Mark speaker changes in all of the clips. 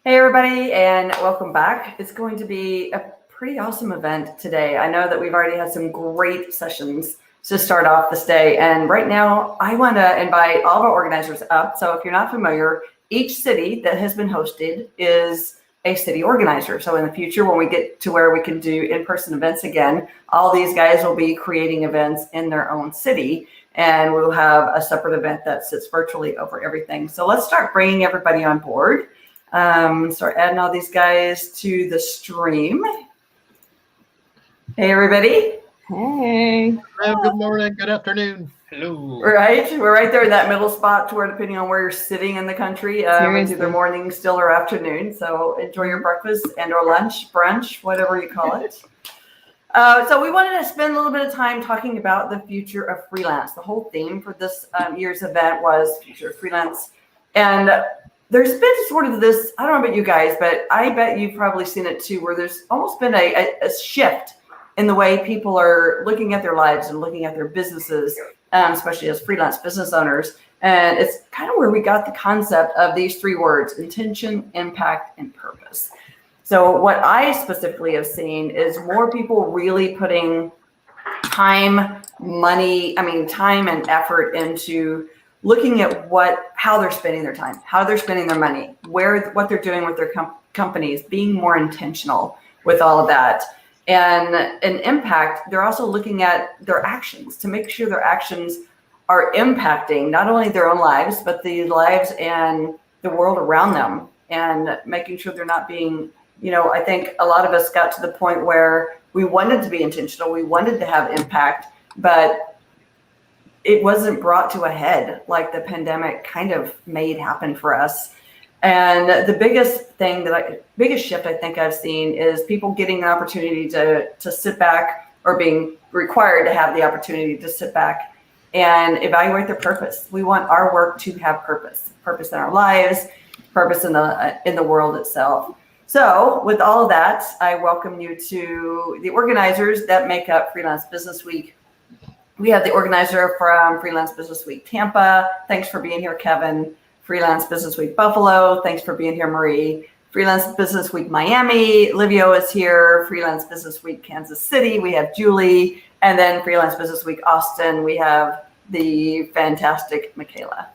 Speaker 1: Hey, everybody, and welcome back. It's going to be a pretty awesome event today. I know that we've already had some great sessions to start off this day. And right now, I want to invite all of our organizers up. So if you're not familiar, each city that has been hosted is a city organizer. So in the future, when we get to where we can do in-person events again, all these guys will be creating events in their own city. And we'll have a separate event that sits virtually over everything. So let's start bringing everybody on board. Start adding all these guys to the stream. Hey, everybody.
Speaker 2: Hey.
Speaker 3: Hello, good morning, good afternoon. Hello.
Speaker 1: Right, we're right there in that middle spot to where, depending on where you're sitting in the country, it's either morning still or afternoon. So enjoy your breakfast and or lunch, brunch, whatever you call it. So we wanted to spend a little bit of time talking about the future of freelance. The whole theme for this year's event was future of freelance. And there's been sort of this, I don't know about you guys, but I bet you've probably seen it too, where there's almost been a shift in the way people are looking at their lives and looking at their businesses, especially as freelance business owners. And it's kind of where we got the concept of these three words: intention, impact, and purpose. So what I specifically have seen is more people really putting time and effort into looking at how they're spending their time, how they're spending their money, what they're doing with their companies, being more intentional with all of that. And an impact, they're also looking at their actions to make sure their actions are impacting not only their own lives, but the lives and the world around them, and making sure they're not being, I think a lot of us got to the point where we wanted to be intentional, we wanted to have impact, but it wasn't brought to a head like the pandemic kind of made happen for us. And the biggest shift I think I've seen is people getting an opportunity to sit back, or being required to have the opportunity to sit back and evaluate their purpose. We want our work to have purpose in our lives, purpose in the world itself. So with all of that, I welcome you to the organizers that make up Freelance Business Week. We have the organizer from Freelance Business Week Tampa. Thanks for being here, Kevin. Freelance Business Week Buffalo. Thanks for being here, Marie. Freelance Business Week Miami. Livio is here. Freelance Business Week Kansas City. We have Julie. And then Freelance Business Week Austin. We have the fantastic Michaela.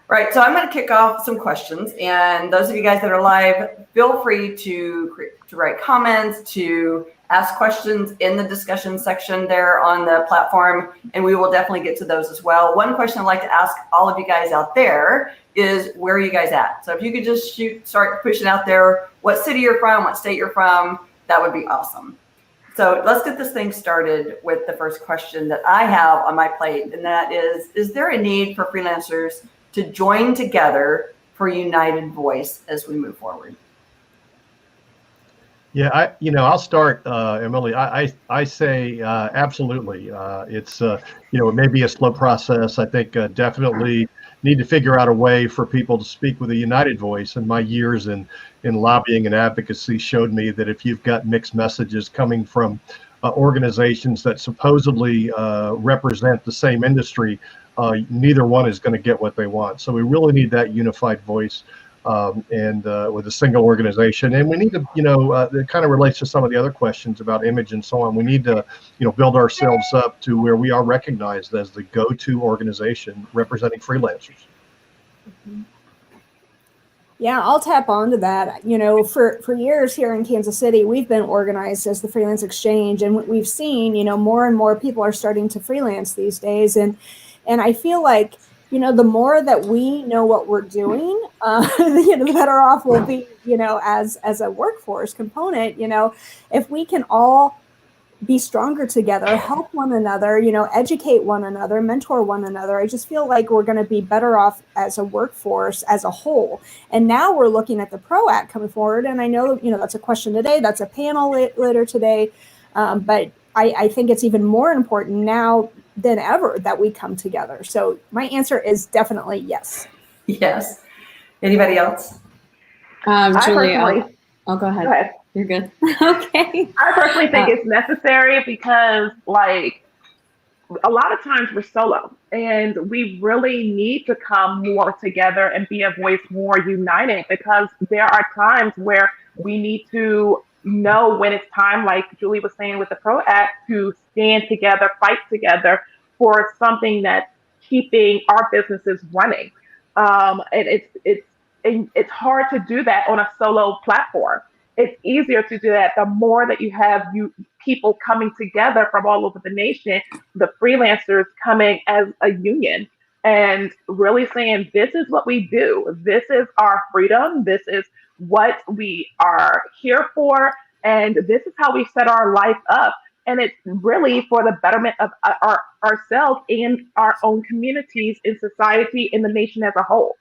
Speaker 1: Right, so I'm going to kick off some questions, and those of you guys that are live, feel free to write comments, to ask questions in the discussion section there on the platform, and we will definitely get to those as well. One question I'd like to ask all of you guys out there is, where are you guys at? So if you could just start pushing out there what city you're from, what state you're from, that would be awesome. So let's get this thing started with the first question that I have on my plate, and that is there a need for freelancers to join together for united voice as we move forward?
Speaker 3: Yeah, I'll start, Emily. I say absolutely. It's it may be a slow process. I think definitely need to figure out a way for people to speak with a united voice. And my years in lobbying and advocacy showed me that if you've got mixed messages coming from organizations that supposedly represent the same industry, neither one is going to get what they want. So we really need that unified voice, and with a single organization. And we need to, it kind of relates to some of the other questions about image and so on. We need to, build ourselves up to where we are recognized as the go-to organization representing freelancers.
Speaker 2: Mm-hmm. Yeah, I'll tap onto that. For years here in Kansas City, we've been organized as the Freelance Exchange, and we've seen, more and more people are starting to freelance these days. And I feel like, the more that we know what we're doing, the better off we'll be, as a workforce component. If we can all be stronger together, help one another, educate one another, mentor one another, I just feel like we're going to be better off as a workforce as a whole. And now we're looking at the PRO Act coming forward. And I know, that's a question today, that's a panel later today. But I think it's even more important now than ever that we come together. So my answer is definitely yes.
Speaker 1: Yes. Anybody else?
Speaker 2: Julie, I'll go ahead.
Speaker 4: Go ahead.
Speaker 2: You're good. Okay.
Speaker 4: I personally think it's necessary because, a lot of times we're solo, and we really need to come more together and be a voice more united, because there are times where we need to know when it's time, like Julie was saying with the PRO Act, to stand together, fight together for something that's keeping our businesses running. And it's hard to do that on a solo platform. It's easier to do that the more that you have people coming together from all over the nation, the freelancers coming as a union and really saying, this is what we do. This is our freedom. This is what we are here for. And this is how we set our life up. And it's really for the betterment of ourselves and our own communities in society, in the nation as a whole.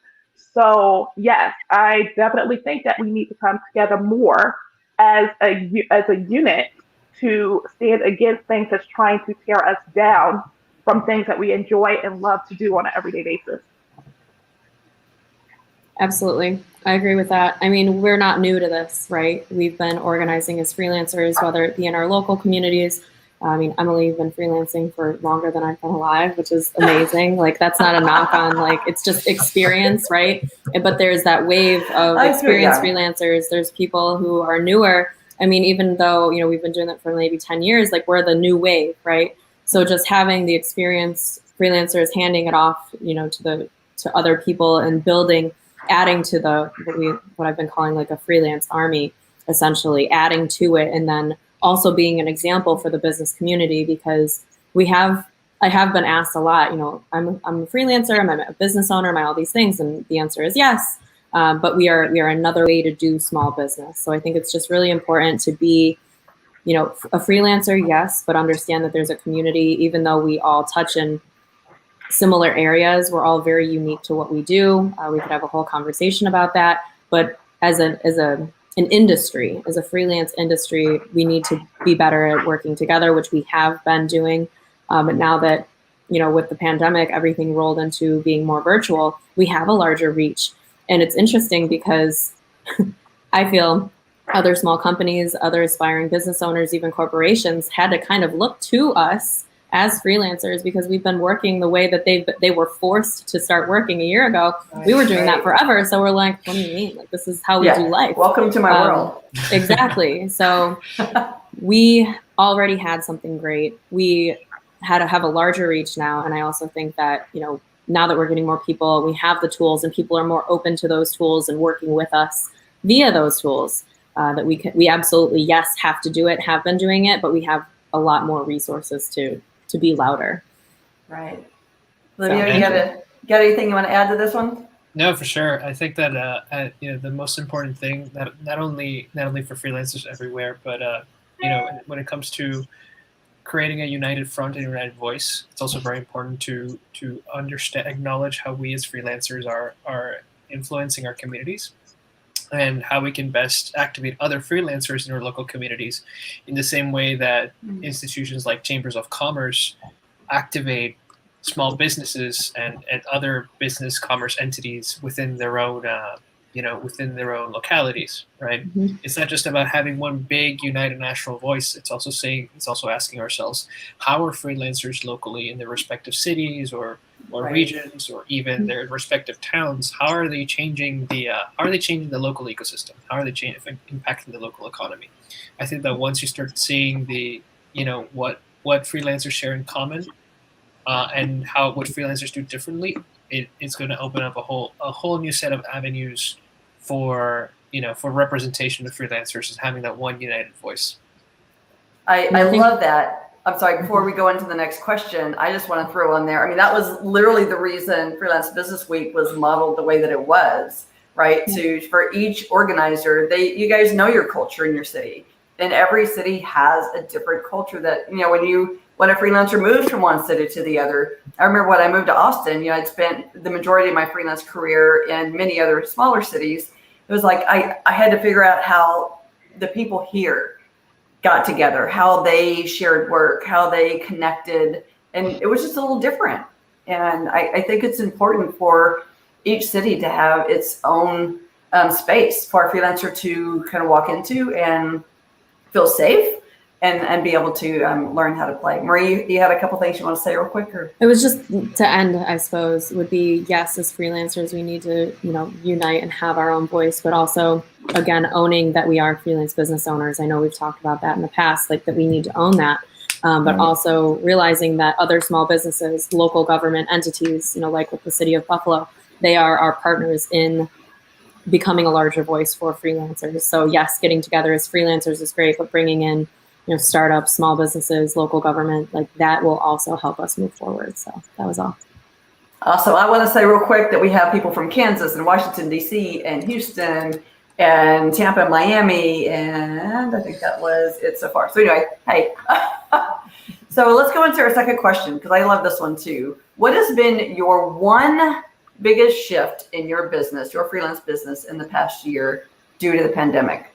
Speaker 4: So yes, I definitely think that we need to come together more as a unit to stand against things that's trying to tear us down from things that we enjoy and love to do on an everyday basis.
Speaker 5: Absolutely. I agree with that. I mean, we're not new to this, right? We've been organizing as freelancers, whether it be in our local communities. I mean, Emily, you've been freelancing for longer than I've been alive, which is amazing. Like, that's not a knock on, like, it's just experience, right? But there's that wave of experienced freelancers. There's people who are newer. I mean, even though, you know, we've been doing that for maybe 10 years, like, we're the new wave, right? So just having the experienced freelancers handing it off, you know, to other people and building, adding to what I've been calling like a freelance army, essentially adding to it, and then also being an example for the business community, because I have been asked a lot, you know, I'm a freelancer, am I a business owner, am I all these things? And the answer is yes, but we are another way to do small business. So I think it's just really important to be, you know, a freelancer, yes, but understand that there's a community. Even though we all touch in similar areas, we're all very unique to what we do. We could have a whole conversation about that, but as an industry, as a freelance industry, we need to be better at working together, which we have been doing. But now that, you know, with the pandemic, everything rolled into being more virtual, we have a larger reach. And it's interesting because I feel other small companies, other aspiring business owners, even corporations had to kind of look to us as freelancers, because we've been working the way that they were forced to start working a year ago. We were doing that forever. So we're like, what do you mean? Like, this is how we do life.
Speaker 1: Welcome to my world.
Speaker 5: Exactly. So we already had something great. We had to have a larger reach now. And I also think that, you know, now that we're getting more people, we have the tools and people are more open to those tools and working with us via those tools, that we absolutely, yes, have to do it, have been doing it, but we have a lot more resources to be louder.
Speaker 1: Right. Olivia, you got anything you want to add to this one?
Speaker 6: No, for sure. I think that you know, the most important thing, that not only for freelancers everywhere, but you know, when it comes to creating a united front and united voice, it's also very important to acknowledge how we as freelancers are influencing our communities, and how we can best activate other freelancers in our local communities in the same way that institutions like chambers of commerce activate small businesses and other business commerce entities within their own within their own localities, right? Mm-hmm. It's not just about having one big united national voice. It's also asking ourselves, how are freelancers locally in their respective cities or regions, or even their respective towns, how are they changing the local ecosystem? How are they impacting the local economy? I think that once you start seeing what freelancers share in common, and what freelancers do differently, it's going to open up a whole new set of avenues for representation of freelancers, as having that one united voice.
Speaker 1: I love that. I'm sorry, before we go into the next question, I just want to throw on there. I mean, that was literally the reason Freelance Business Week was modeled the way that it was, right? Mm-hmm. For each organizer, you guys know your culture in your city, and every city has a different culture that, you know, when a freelancer moves from one city to the other. I remember when I moved to Austin, you know, I'd spent the majority of my freelance career in many other smaller cities. It was like, I had to figure out how the people here got together, how they shared work, how they connected, and it was just a little different. And I think it's important for each city to have its own space for a freelancer to kind of walk into and feel safe, and be able to learn how to play. Marie, you had a couple things you want to say real quick? Or?
Speaker 5: It was just to end, I suppose, would be, yes, as freelancers, we need to, unite and have our own voice, but also, again, owning that we are freelance business owners. I know we've talked about that in the past, like that we need to own that, but also realizing that other small businesses, local government entities, like with the city of Buffalo, they are our partners in becoming a larger voice for freelancers. So yes, getting together as freelancers is great, but bringing in startups, small businesses, local government, like that will also help us move forward. So that was all.
Speaker 1: So I want to say real quick that we have people from Kansas and Washington, D.C. and Houston and Tampa and Miami. And I think that was it so far. So anyway, hey. So let's go into our second question, because I love this one too. What has been your one biggest shift in your business, your freelance business, in the past year due to the pandemic?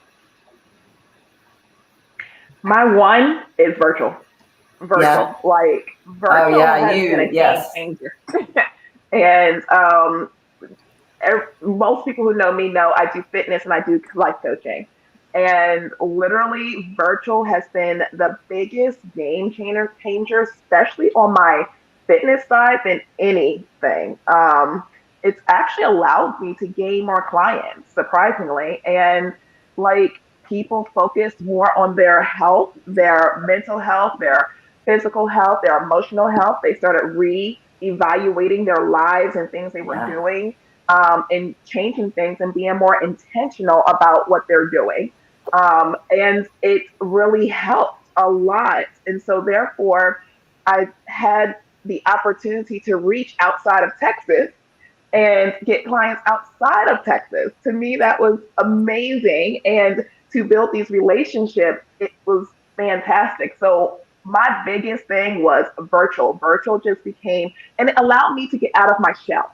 Speaker 4: My one is virtual.
Speaker 1: Yeah.
Speaker 4: Like virtual has been a game changer. And most people who know me know I do fitness and I do life coaching. And literally virtual has been the biggest game changer, especially on my fitness side, than anything. It's actually allowed me to gain more clients, surprisingly. And like, people focus more on their health, their mental health, their physical health, their emotional health. They started re-evaluating their lives and things they were doing, and changing things and being more intentional about what they're doing. And it really helped a lot. And so therefore, I had the opportunity to reach outside of Texas and get clients outside of Texas. To me, that was amazing. And to build these relationships, it was fantastic. So my biggest thing was virtual. Virtual just became, and it allowed me to get out of my shell.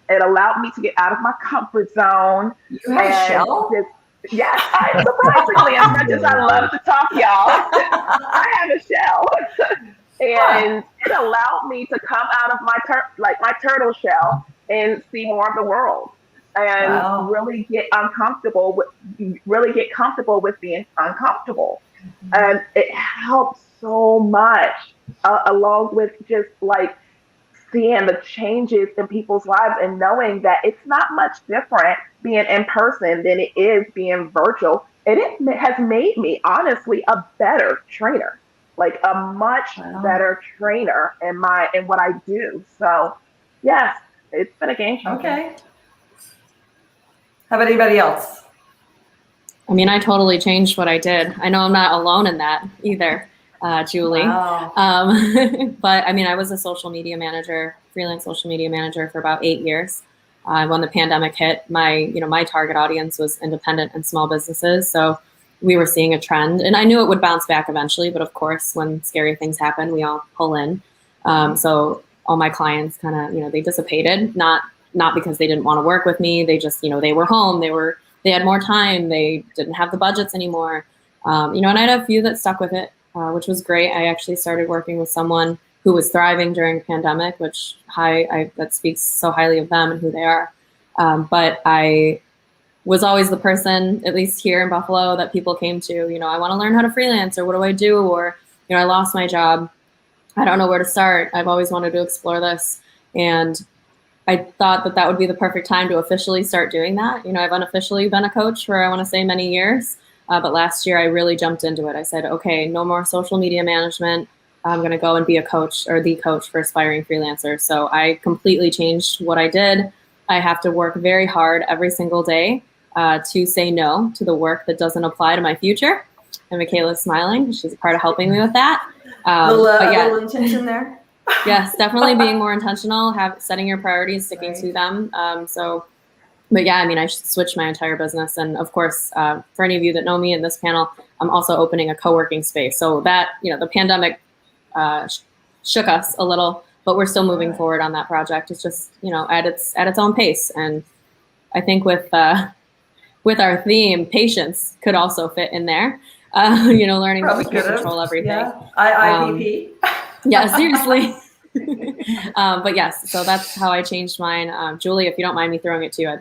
Speaker 4: It allowed me to get out of my comfort zone.
Speaker 1: You have a shell?
Speaker 4: Yes, surprisingly, as much as I love to talk, y'all, I have a shell. And it allowed me to come out of my turtle shell and see more of the world. And really get comfortable with being uncomfortable. And it helps so much, along with just like seeing the changes in people's lives and knowing that it's not much different being in person than it is being virtual. And it has made me honestly a better trainer, like a much better trainer in what I do. So yes, it's been a game changer.
Speaker 1: Okay. How about anybody else?
Speaker 5: I mean, I totally changed what I did. I know I'm not alone in that either, Julie.
Speaker 1: Wow.
Speaker 5: But I mean, I was a social media manager, freelance social media manager for about 8 years. When the pandemic hit, my target audience was independent and small businesses. So we were seeing a trend, and I knew it would bounce back eventually. But of course, when scary things happen, we all pull in. So all my clients kind of, they dissipated, not because they didn't want to work with me. They just, they were home. They had more time. They didn't have the budgets anymore. And I had a few that stuck with it, which was great. I actually started working with someone who was thriving during the pandemic, which that speaks so highly of them and who they are. But I was always the person, at least here in Buffalo, that people came to, I want to learn how to freelance, or what do I do? Or, I lost my job. I don't know where to start. I've always wanted to explore this. And I thought that would be the perfect time to officially start doing that. I've unofficially been a coach for, I want to say, many years. But last year I really jumped into it. I said, okay, no more social media management. I'm going to go and be a coach, or the coach for aspiring freelancers. So I completely changed what I did. I have to work very hard every single day to say no to the work that doesn't apply to my future. And Michaela's smiling. She's a part of helping me with that.
Speaker 1: Little intention there.
Speaker 5: Yes, definitely being more intentional, setting your priorities, sticking to them. But yeah, I mean, I switched my entire business. And of course, for any of you that know me in this panel, I'm also opening a co-working space. So that, the pandemic shook us a little, but we're still moving forward on that project. It's just, at its own pace. And I think with our theme, patience could also fit in there. Learning how to control everything.
Speaker 1: Yeah. IIPP.
Speaker 5: Yeah, seriously. But yes, so that's how I changed mine. Julie, if you don't mind me throwing it to you,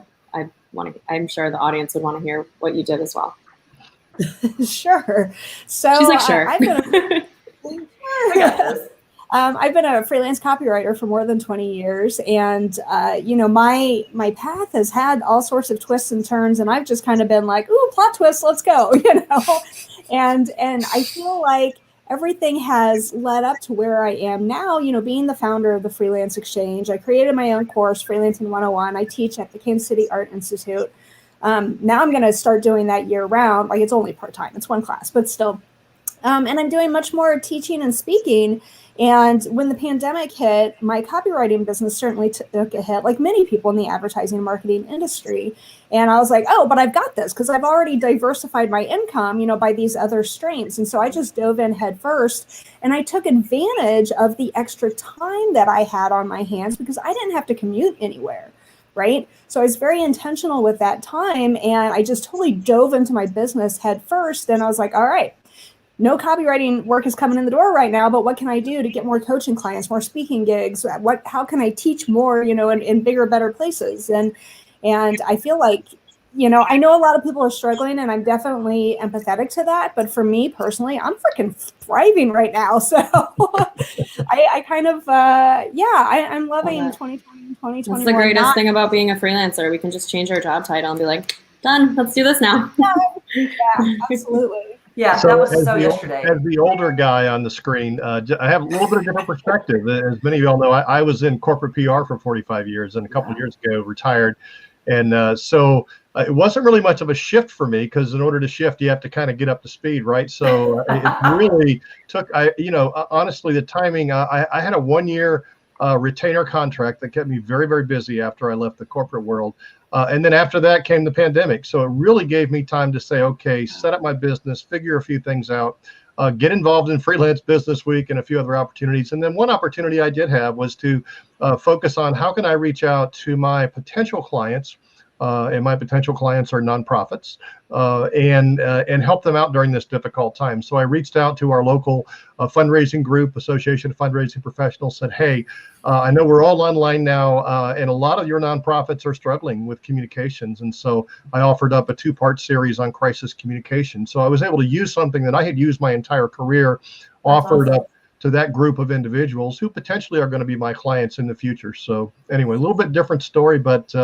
Speaker 5: I'm sure the audience would want to hear what you did as well.
Speaker 2: Sure. So
Speaker 5: She's like, sure.
Speaker 2: I've been
Speaker 1: I got this.
Speaker 2: I've been a freelance copywriter for more than 20 years, and my path has had all sorts of twists and turns, and I've just kind of been like, "Ooh, plot twist, let's go," and I feel like everything has led up to where I am now. Being the founder of the Freelance Exchange, I created my own course, Freelancing 101. I teach at the Kansas City Art Institute. Now I'm going to start doing that year round. Like, it's only part-time, it's one class, but still. And I'm doing much more teaching and speaking. And when the pandemic hit, my copywriting business certainly took a hit, like many people in the advertising and marketing industry. And I was like, oh, but I've got this because I've already diversified my income, by these other streams. And so I just dove in head first, and I took advantage of the extra time that I had on my hands because I didn't have to commute anywhere. Right. So I was very intentional with that time, and I just totally dove into my business head first. And I was like, all right, no copywriting work is coming in the door right now, but what can I do to get more coaching clients, more speaking gigs? How can I teach more, in bigger, better places? And I feel like, I know a lot of people are struggling, and I'm definitely empathetic to that. But for me personally, I'm freaking thriving right now. So I kind of, I'm loving 2020 and 2021.
Speaker 5: That's the greatest thing about being a freelancer. We can just change our job title and be like, done, let's do this now.
Speaker 2: Yeah, absolutely.
Speaker 1: Yeah,
Speaker 3: So
Speaker 1: that was
Speaker 3: as
Speaker 1: so
Speaker 3: the,
Speaker 1: yesterday.
Speaker 3: As the older guy on the screen, I have a little bit of different perspective. As many of y'all know, I was in corporate PR for 45 years, and a couple of years ago retired. And so it wasn't really much of a shift for me, because in order to shift, you have to kind of get up to speed, right? So it really took, honestly, the timing. I had a 1-year retainer contract that kept me very, very busy after I left the corporate world. And then after that came the pandemic. So it really gave me time to say, okay, set up my business, figure a few things out, get involved in Freelance Business Week and a few other opportunities. And then one opportunity I did have was to focus on how can I reach out to my potential clients. And my potential clients are nonprofits, and help them out during this difficult time. So I reached out to our local fundraising group, Association of Fundraising Professionals, said, hey, I know we're all online now, and a lot of your nonprofits are struggling with communications. And so I offered up a 2-part series on crisis communication. So I was able to use something that I had used my entire career, offered up to that group of individuals who potentially are going to be my clients in the future. So anyway, a little bit different story, but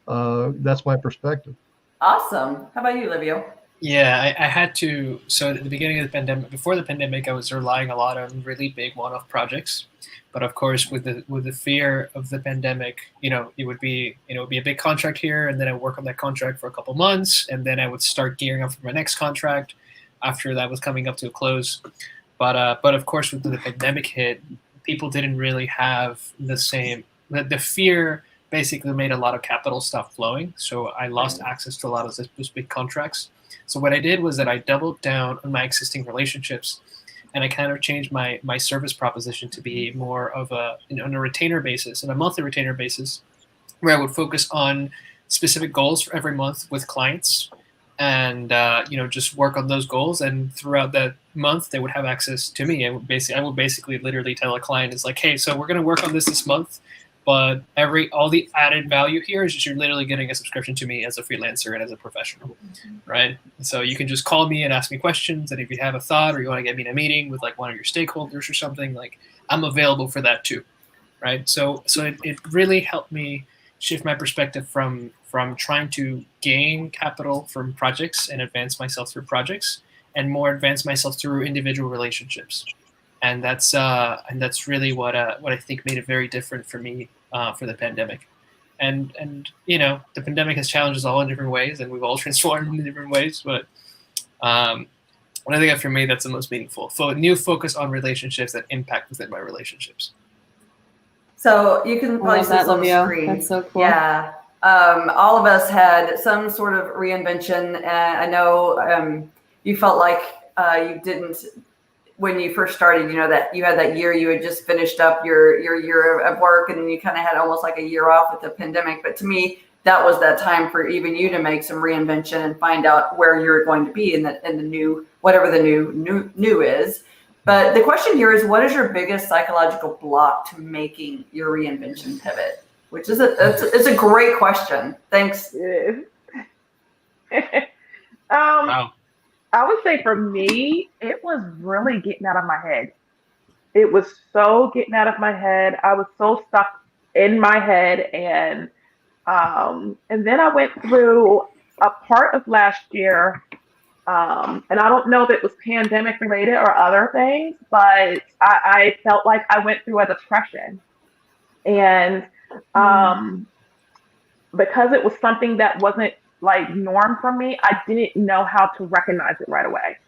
Speaker 3: that's my perspective.
Speaker 1: Awesome. How about you, Livio?
Speaker 6: Yeah, I had to. So at the beginning of the pandemic, before the pandemic, I was relying a lot on really big one-off projects. But of course, with the fear of the pandemic, it would be a big contract here, and then I would work on that contract for a couple months, and then I would start gearing up for my next contract after that was coming up to a close. But of course, with the pandemic hit, people didn't really have the fear. Basically made a lot of capital stop flowing. So I lost access to a lot of those big contracts. So what I did was that I doubled down on my existing relationships, and I kind of changed my service proposition to be more of on a retainer basis, on a monthly retainer basis, where I would focus on specific goals for every month with clients, and just work on those goals. And throughout that month, they would have access to me. I would basically literally tell a client, it's like, hey, so we're going to work on this month. But all the added value here is just you're literally getting a subscription to me as a freelancer and as a professional, right? So you can just call me and ask me questions, and if you have a thought or you want to get me in a meeting with like one of your stakeholders or something, like I'm available for that too, right? So it really helped me shift my perspective from trying to gain capital from projects and advance myself through projects, and more advance myself through individual relationships. And that's really what I think made it very different for me for the pandemic. And the pandemic has challenged us all in different ways, and we've all transformed in different ways. But I think for me, that's the most meaningful. New focus on relationships that impact within my relationships.
Speaker 1: So you can probably see this on the screen.
Speaker 5: That's so cool.
Speaker 1: Yeah. All of us had some sort of reinvention. And I know you felt like you didn't, when you first started, that you had that year, you had just finished up your year of work, and then you kind of had almost like a year off with the pandemic. But to me, that was that time for even you to make some reinvention and find out where you're going to be in the new, whatever the new is. But the question here is, what is your biggest psychological block to making your reinvention pivot? Which is it's a great question. Thanks.
Speaker 6: Wow.
Speaker 4: I would say for me, it was really getting out of my head. It was so getting out of my head. I was so stuck in my head, and then I went through a part of last year, and I don't know if it was pandemic related or other things, but I felt like I went through a depression, and because it was something that wasn't like norm for me, I didn't know how to recognize it right away.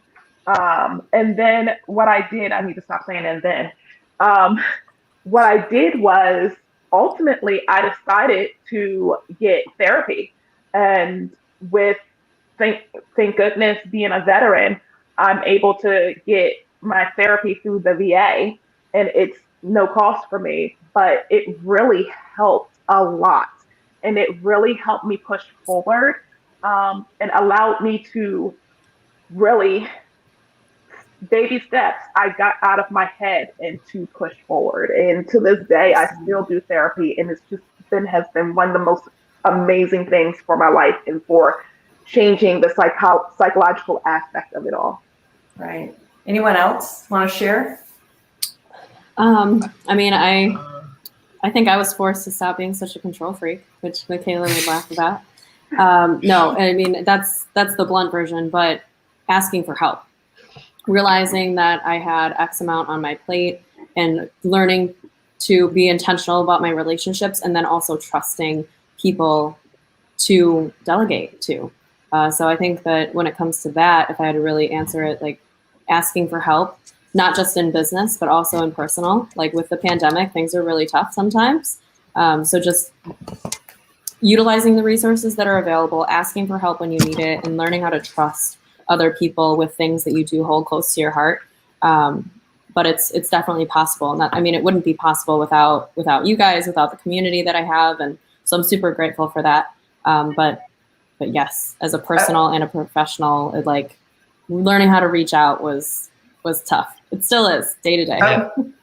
Speaker 4: And then what I did, I need to stop saying and then. What I did was ultimately I decided to get therapy. And with thank goodness being a veteran, I'm able to get my therapy through the VA, and it's no cost for me, but it really helped a lot. And it really helped me push forward, and allowed me to really baby steps. I got out of my head and to push forward. And to this day, I still do therapy, and it's just has been one of the most amazing things for my life and for changing the psychological aspect of it all.
Speaker 1: Right. Anyone else want to share?
Speaker 5: I mean, I think I was forced to stop being such a control freak, which Michaela would laugh about. No, I mean, that's the blunt version, but asking for help, realizing that I had X amount on my plate and learning to be intentional about my relationships, and then also trusting people to delegate to. So I think that when it comes to that, if I had to really answer it, like asking for help, not just in business, but also in personal, like with the pandemic, things are really tough sometimes. So just utilizing the resources that are available, asking for help when you need it, and learning how to trust other people with things that you do hold close to your heart. But it's definitely possible. And that, I mean, it wouldn't be possible without you guys, without the community that I have. And so I'm super grateful for that. But yes, as a personal and a professional, like learning how to reach out was tough. It still is day to day.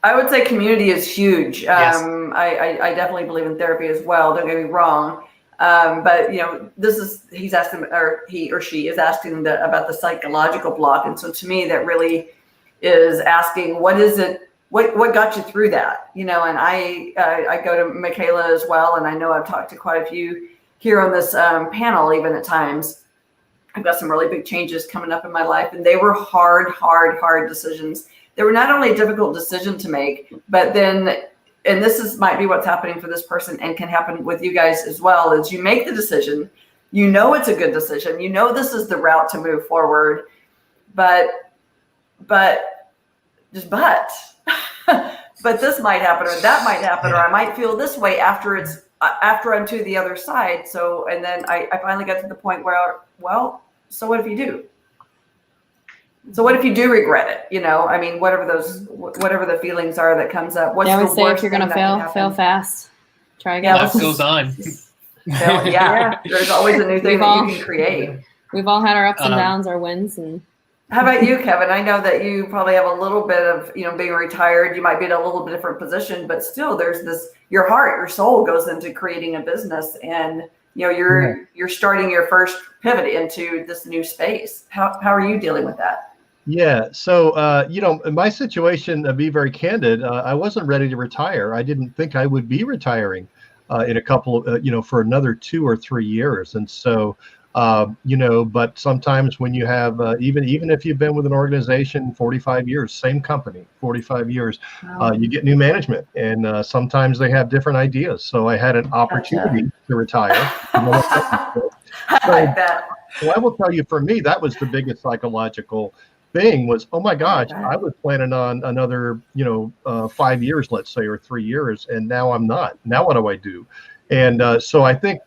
Speaker 1: I would say community is huge.
Speaker 6: Yes.
Speaker 1: I definitely believe in therapy as well. Don't get me wrong. But he's asking, or he or she is asking about the psychological block. And so to me, that really is asking, what is it? What got you through that? And I go to Michaela as well. And I know I've talked to quite a few here on this panel, even at times. I've got some really big changes coming up in my life, and they were hard decisions. They were not only a difficult decision to make, but then, and might be what's happening for this person and can happen with you guys as well, is you make the decision, it's a good decision, this is the route to move forward, but this might happen, or that might happen, or I might feel this way after I'm to the other side. So, and then I finally got to the point where, well, so what if you do? So what if you do regret it? I mean, whatever the feelings are that comes up. What's
Speaker 5: I
Speaker 1: the
Speaker 5: always say,
Speaker 1: worst
Speaker 5: if you're going to fail fast. Try again.
Speaker 6: Life goes on.
Speaker 1: Yeah, there's always a new thing that you can create.
Speaker 5: We've all had our ups and downs, our wins. And
Speaker 1: how about you, Kevin? I know that you probably have a little bit of, being retired. You might be in a little bit different position, but still there's your heart, your soul goes into creating a business, and you're starting your first pivot into this new space. How are you dealing with that?
Speaker 3: Yeah. So, in my situation, to be very candid, I wasn't ready to retire. I didn't think I would be retiring in a couple of, for another 2 or 3 years. And so, but sometimes when you have, even if you've been with an organization 45 years, same company, 45 years, you get new management, and sometimes they have different ideas. So I had an opportunity to retire.
Speaker 1: I like that.
Speaker 3: So I will tell you, for me, that was the biggest psychological thing was, oh my gosh, I was planning on another, 5 years, let's say, or 3 years. And now I'm not. Now what do I do? And so I think,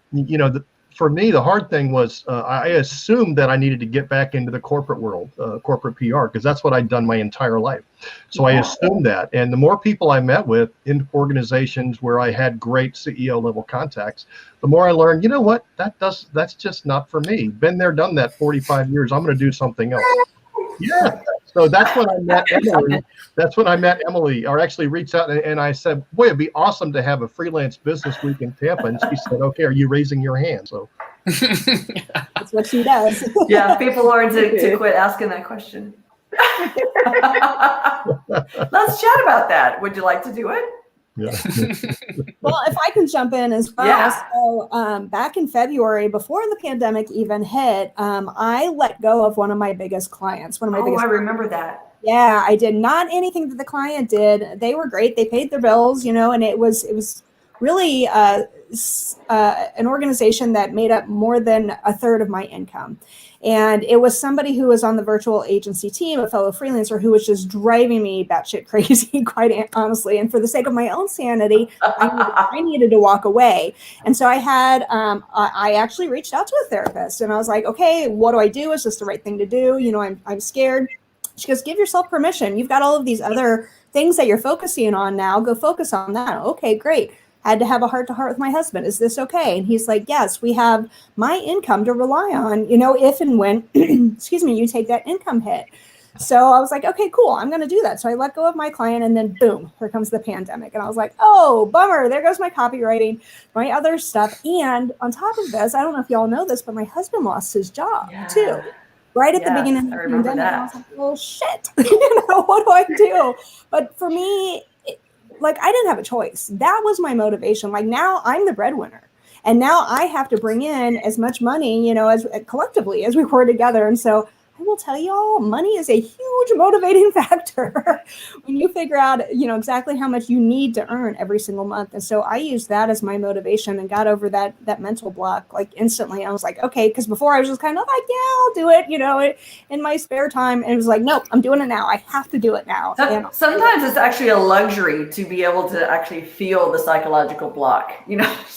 Speaker 3: for me, the hard thing was I assumed that I needed to get back into the corporate world, corporate PR, because that's what I'd done my entire life. So I assumed that. And the more people I met with in organizations where I had great CEO level contacts, the more I learned, what, that's just not for me. Been there, done that 45 years. I'm going to do something else. Yeah. So that's when I met Emily. Or actually reached out and I said, boy, it'd be awesome to have a freelance business week in Tampa. And she said, okay, are you raising your hand? So
Speaker 2: That's what she does.
Speaker 1: Yeah, people learn to quit asking that question. Let's chat about that. Would you like to do it?
Speaker 3: Yeah.
Speaker 2: Well, if I can jump in as well.
Speaker 1: Yeah.
Speaker 2: So back in February, before the pandemic even hit, I let go of one of my biggest clients. One of my biggest.
Speaker 1: I remember that.
Speaker 2: Yeah, I did not anything that the client did. They were great. They paid their bills, and it was really an organization that made up more than a third of my income. And it was somebody who was on the virtual agency team, a fellow freelancer who was just driving me batshit crazy, quite honestly. And for the sake of my own sanity, I needed to walk away. And so I actually reached out to a therapist, and I was like, okay, what do I do? Is this the right thing to do? I'm scared. She goes, give yourself permission. You've got all of these other things that you're focusing on now. Go focus on that. Okay, great. Had to have a heart-to-heart with my husband. Is this okay? And he's like, yes, we have my income to rely on, if and when, excuse me, you take that income hit. So I was like, okay, cool. I'm going to do that. So I let go of my client, and then boom, here comes the pandemic. And I was like, oh, bummer. There goes my copywriting, my other stuff. And on top of this, I don't know if y'all know this, but my husband lost his job too. Right at the beginning of the pandemic. I was like, well, shit, what do I do? But for me, I didn't have a choice. That was my motivation. Now I'm the breadwinner, and now I have to bring in as much money, as collectively as we were together. And so I will tell y'all, money is a huge motivating factor when you figure out, exactly how much you need to earn every single month. And so I used that as my motivation and got over that mental block instantly. I was like, okay, because before I was just kind of like, yeah, I'll do it, in my spare time. And it was like, nope, I'm doing it now. I have to do it now.
Speaker 1: Sometimes it's actually a luxury to be able to actually feel the psychological block,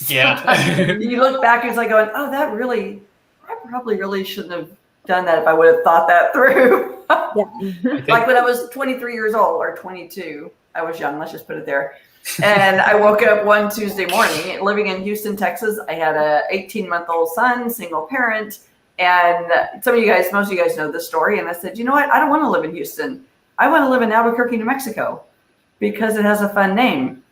Speaker 6: Yeah.
Speaker 1: You look back and it's like going, oh, I probably really shouldn't have done that if I would have thought that through. Like when I was 23 years old or 22, I was young, let's just put it there. And I woke up one Tuesday morning living in Houston, Texas. I had a 18-month-old son, single parent. And most of you guys know this story. And I said, you know what? I don't want to live in Houston. I want to live in Albuquerque, New Mexico, because it has a fun name.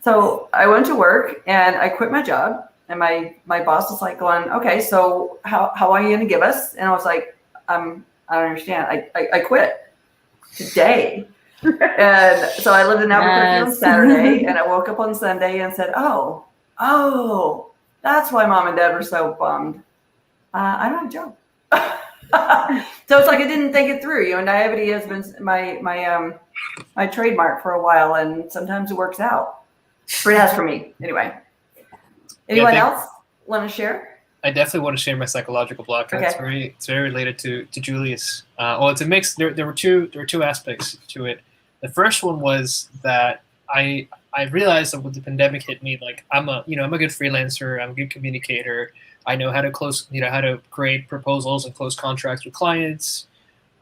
Speaker 1: So I went to work and I quit my job. And my boss was like going, okay, so how are you going to give us? And I was like, I don't understand. I quit today. And so I lived in Albuquerque on Saturday, and I woke up on Sunday and said, oh, that's why mom and dad were so bummed. I don't have a job. So it's like I didn't think it through. Naivety has been my trademark for a while, and sometimes it works out. Or it has for me, anyway. Anyone else want to share?
Speaker 6: I definitely want to share my psychological block. Okay. It's very related to Julius. Well, it's a mix. There were two aspects to it. The first one was that I realized that when the pandemic hit me, I'm a good freelancer. I'm a good communicator. I know how to create proposals and close contracts with clients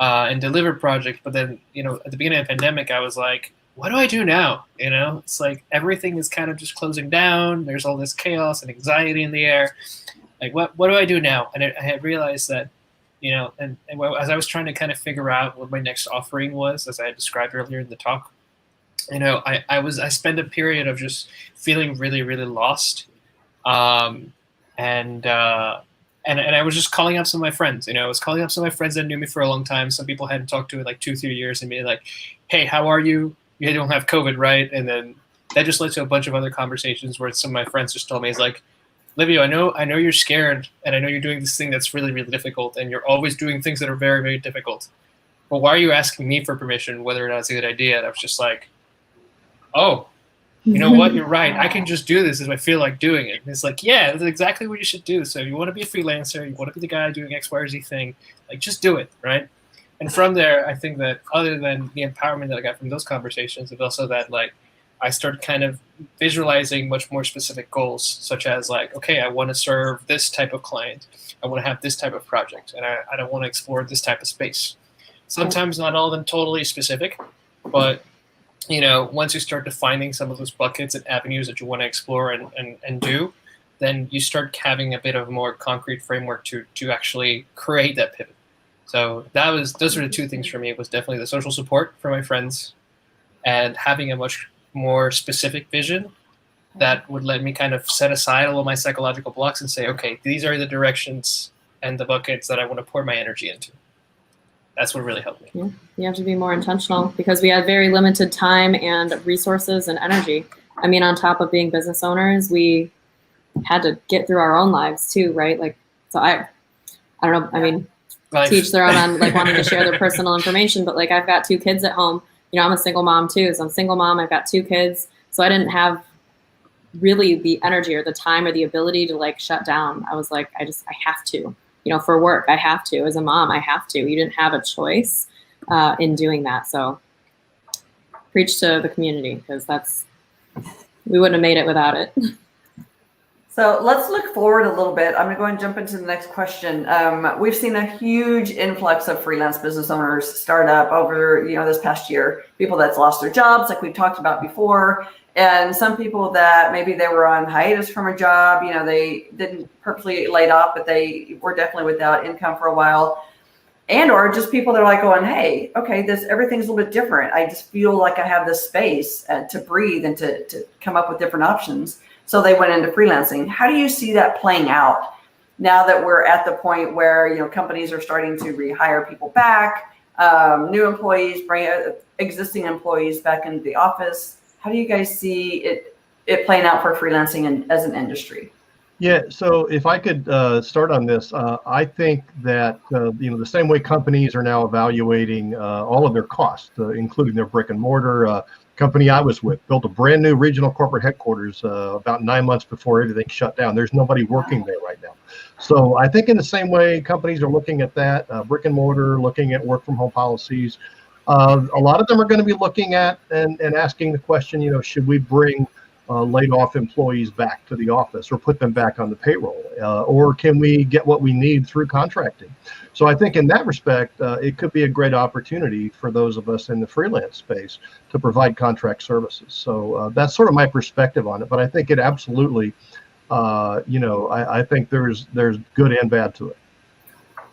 Speaker 6: and deliver projects. But then at the beginning of the pandemic, I was like, what do I do now? It's like everything is kind of just closing down. There's all this chaos and anxiety in the air. Like, what do I do now? And I had realized that, and as I was trying to kind of figure out what my next offering was, as I had described earlier in the talk, I spent a period of just feeling really, really lost. And I was just calling up some of my friends. I was calling up some of my friends that knew me for a long time. Some people hadn't talked to in 2-3 years, and be like, hey, how are you? You don't have COVID, right? And then that just led to a bunch of other conversations where some of my friends just told me, it's like, Livio, I know you're scared, and I know you're doing this thing that's really, really difficult, and you're always doing things that are very, very difficult. But why are you asking me for permission whether or not it's a good idea? And I was just like, oh, you know what? You're right. I can just do this if I feel like doing it. And it's like, yeah, that's exactly what you should do. So you want to be a freelancer, you want to be the guy doing X, Y, or Z thing, just do it, right? And from there, I think that other than the empowerment that I got from those conversations, it's also that I started kind of visualizing much more specific goals, such as okay, I want to serve this type of client. I want to have this type of project, and I don't want to explore this type of space. Sometimes not all of them totally specific, but once you start defining some of those buckets and avenues that you want to explore and do, then you start having a bit of a more concrete framework to actually create that pivot. So those are the two things for me. It was definitely the social support from my friends and having a much more specific vision that would let me kind of set aside all of my psychological blocks and say, okay, these are the directions and the buckets that I want to pour my energy into. That's what really helped me.
Speaker 5: Yeah. You have to be more intentional because we had very limited time and resources and energy. I mean, on top of being business owners, we had to get through our own lives too, right? Like, so I don't know. I mean,
Speaker 6: Life.
Speaker 5: teach their own on like wanting to share their personal information, but like I've got 2 kids at home. You know, I'm a single mom too. So I'm a single mom. I've got 2 kids. So I didn't have really the energy or the time or the ability to like shut down. I was like, I have to, you know, for work, I have to, as a mom, I have to. You didn't have a choice in doing that. So preach to the community because we wouldn't have made it without it.
Speaker 1: So let's look forward a little bit. I'm going to go and jump into the next question. We've seen a huge influx of freelance business owners start up over, this past year. People that's lost their jobs, like we've talked about before, and some people that maybe they were on hiatus from a job. They didn't purposely laid off, but they were definitely without income for a while. And or just people that are like going, hey, okay, everything's a little bit different. I just feel like I have this space to breathe and to come up with different options. So they went into freelancing. How do you see that playing out now that we're at the point where, companies are starting to rehire people back, new employees, bring existing employees back into the office? How do you guys see it playing out for freelancing as an industry?
Speaker 3: Yeah, so if I could start on this, I think that the same way companies are now evaluating all of their costs, including their brick and mortar. Company I was with built a brand new regional corporate headquarters about 9 months before everything shut down. There's nobody working there right now. So I think in the same way companies are looking at that, brick and mortar, looking at work from home policies. A lot of them are going to be looking at and asking the question, should we bring laid off employees back to the office or put them back on the payroll, or can we get what we need through contracting? So I think in that respect, it could be a great opportunity for those of us in the freelance space to provide contract services. So that's sort of my perspective on it. But I think it absolutely, I think there's good and bad to it.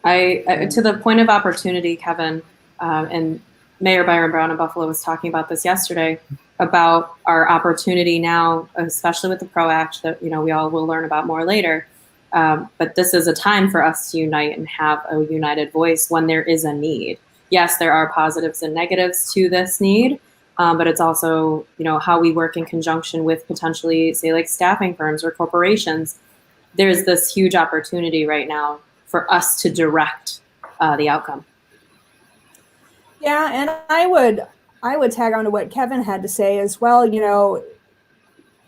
Speaker 5: I to the point of opportunity, Kevin, and Mayor Byron Brown in Buffalo was talking about this yesterday, about our opportunity now, especially with the PRO Act that, we all will learn about more later. But this is a time for us to unite and have a united voice when there is a need. Yes, there are positives and negatives to this need, but it's also, how we work in conjunction with potentially, say, like staffing firms or corporations. There's this huge opportunity right now for us to direct the outcome.
Speaker 2: Yeah, and I would tag on to what Kevin had to say as well.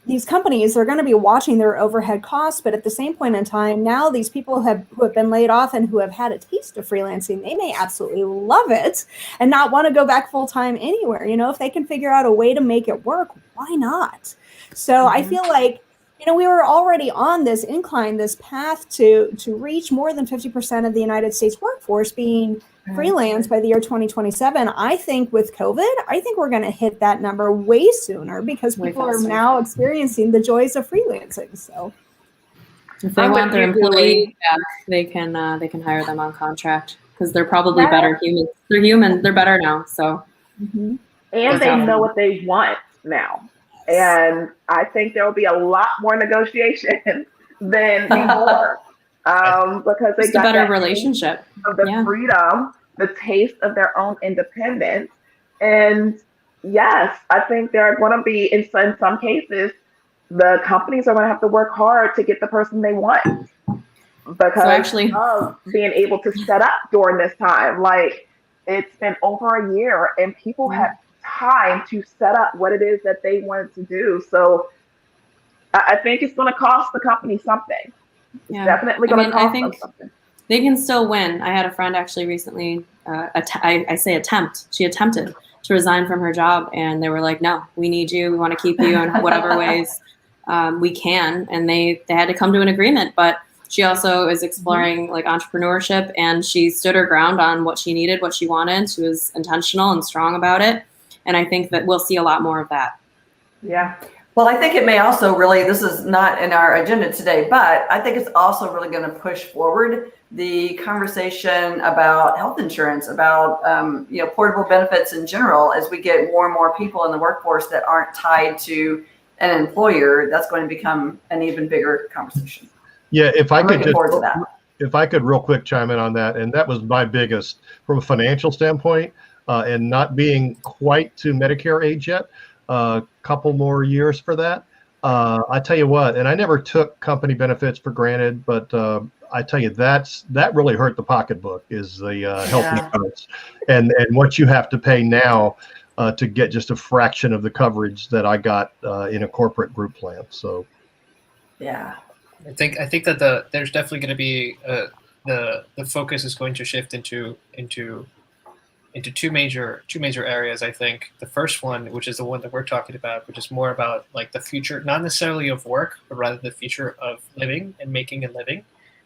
Speaker 2: These companies are going to be watching their overhead costs, but at the same point in time, now these people who have been laid off and who have had a taste of freelancing, they may absolutely love it and not want to go back full time anywhere. If they can figure out a way to make it work, why not? So I feel like, we were already on this incline, this path to reach more than 50% of the United States workforce being freelance by the year 2027. I think with COVID, we're going to hit that number way sooner because people are now experiencing the joys of freelancing. So
Speaker 5: if they want their employee back, they can hire them on contract because they're probably better humans. They're human. They're better now. So,
Speaker 4: and they know what they want now. And I think there will be a lot more negotiation than before. Because they
Speaker 5: got a better relationship
Speaker 4: of the freedom, the taste of their own independence. And yes, I think there are going to be, in some cases, the companies are going to have to work hard to get the person they want because of being able to set up during this time. Like, it's been over a year and people have time to set up what it is that they wanted to do. So I think it's going to cost the company something.
Speaker 5: Yeah.
Speaker 4: Definitely going to cost them something.
Speaker 5: They can still win. I had a friend actually recently, she attempted to resign from her job and they were like, no, we need you. We want to keep you in whatever ways we can. And they had to come to an agreement, but she also is exploring like entrepreneurship and she stood her ground on what she needed, what she wanted. She was intentional and strong about it. And I think that we'll see a lot more of that.
Speaker 1: Yeah. Well, I think it may also really, this is not in our agenda today, but I think it's also really going to push forward the conversation about health insurance, about, portable benefits in general, as we get more and more people in the workforce that aren't tied to an employer, that's going to become an even bigger conversation.
Speaker 3: Yeah, if I
Speaker 1: I'm
Speaker 3: could
Speaker 1: looking forward to that.
Speaker 3: if I could real quick chime in on that, and that was my biggest from a financial standpoint, and not being quite to Medicare age yet, a couple more years for that. I tell you what, and I never took company benefits for granted, but I tell you that really hurt the pocketbook is the health insurance, and what you have to pay now to get just a fraction of the coverage that I got in a corporate group plan. So,
Speaker 1: yeah.
Speaker 6: I think that there's definitely going to be the focus is going to shift into two major areas. I think the first one, which is the one that we're talking about, which is more about like the future, not necessarily of work, but rather the future of living and making a living,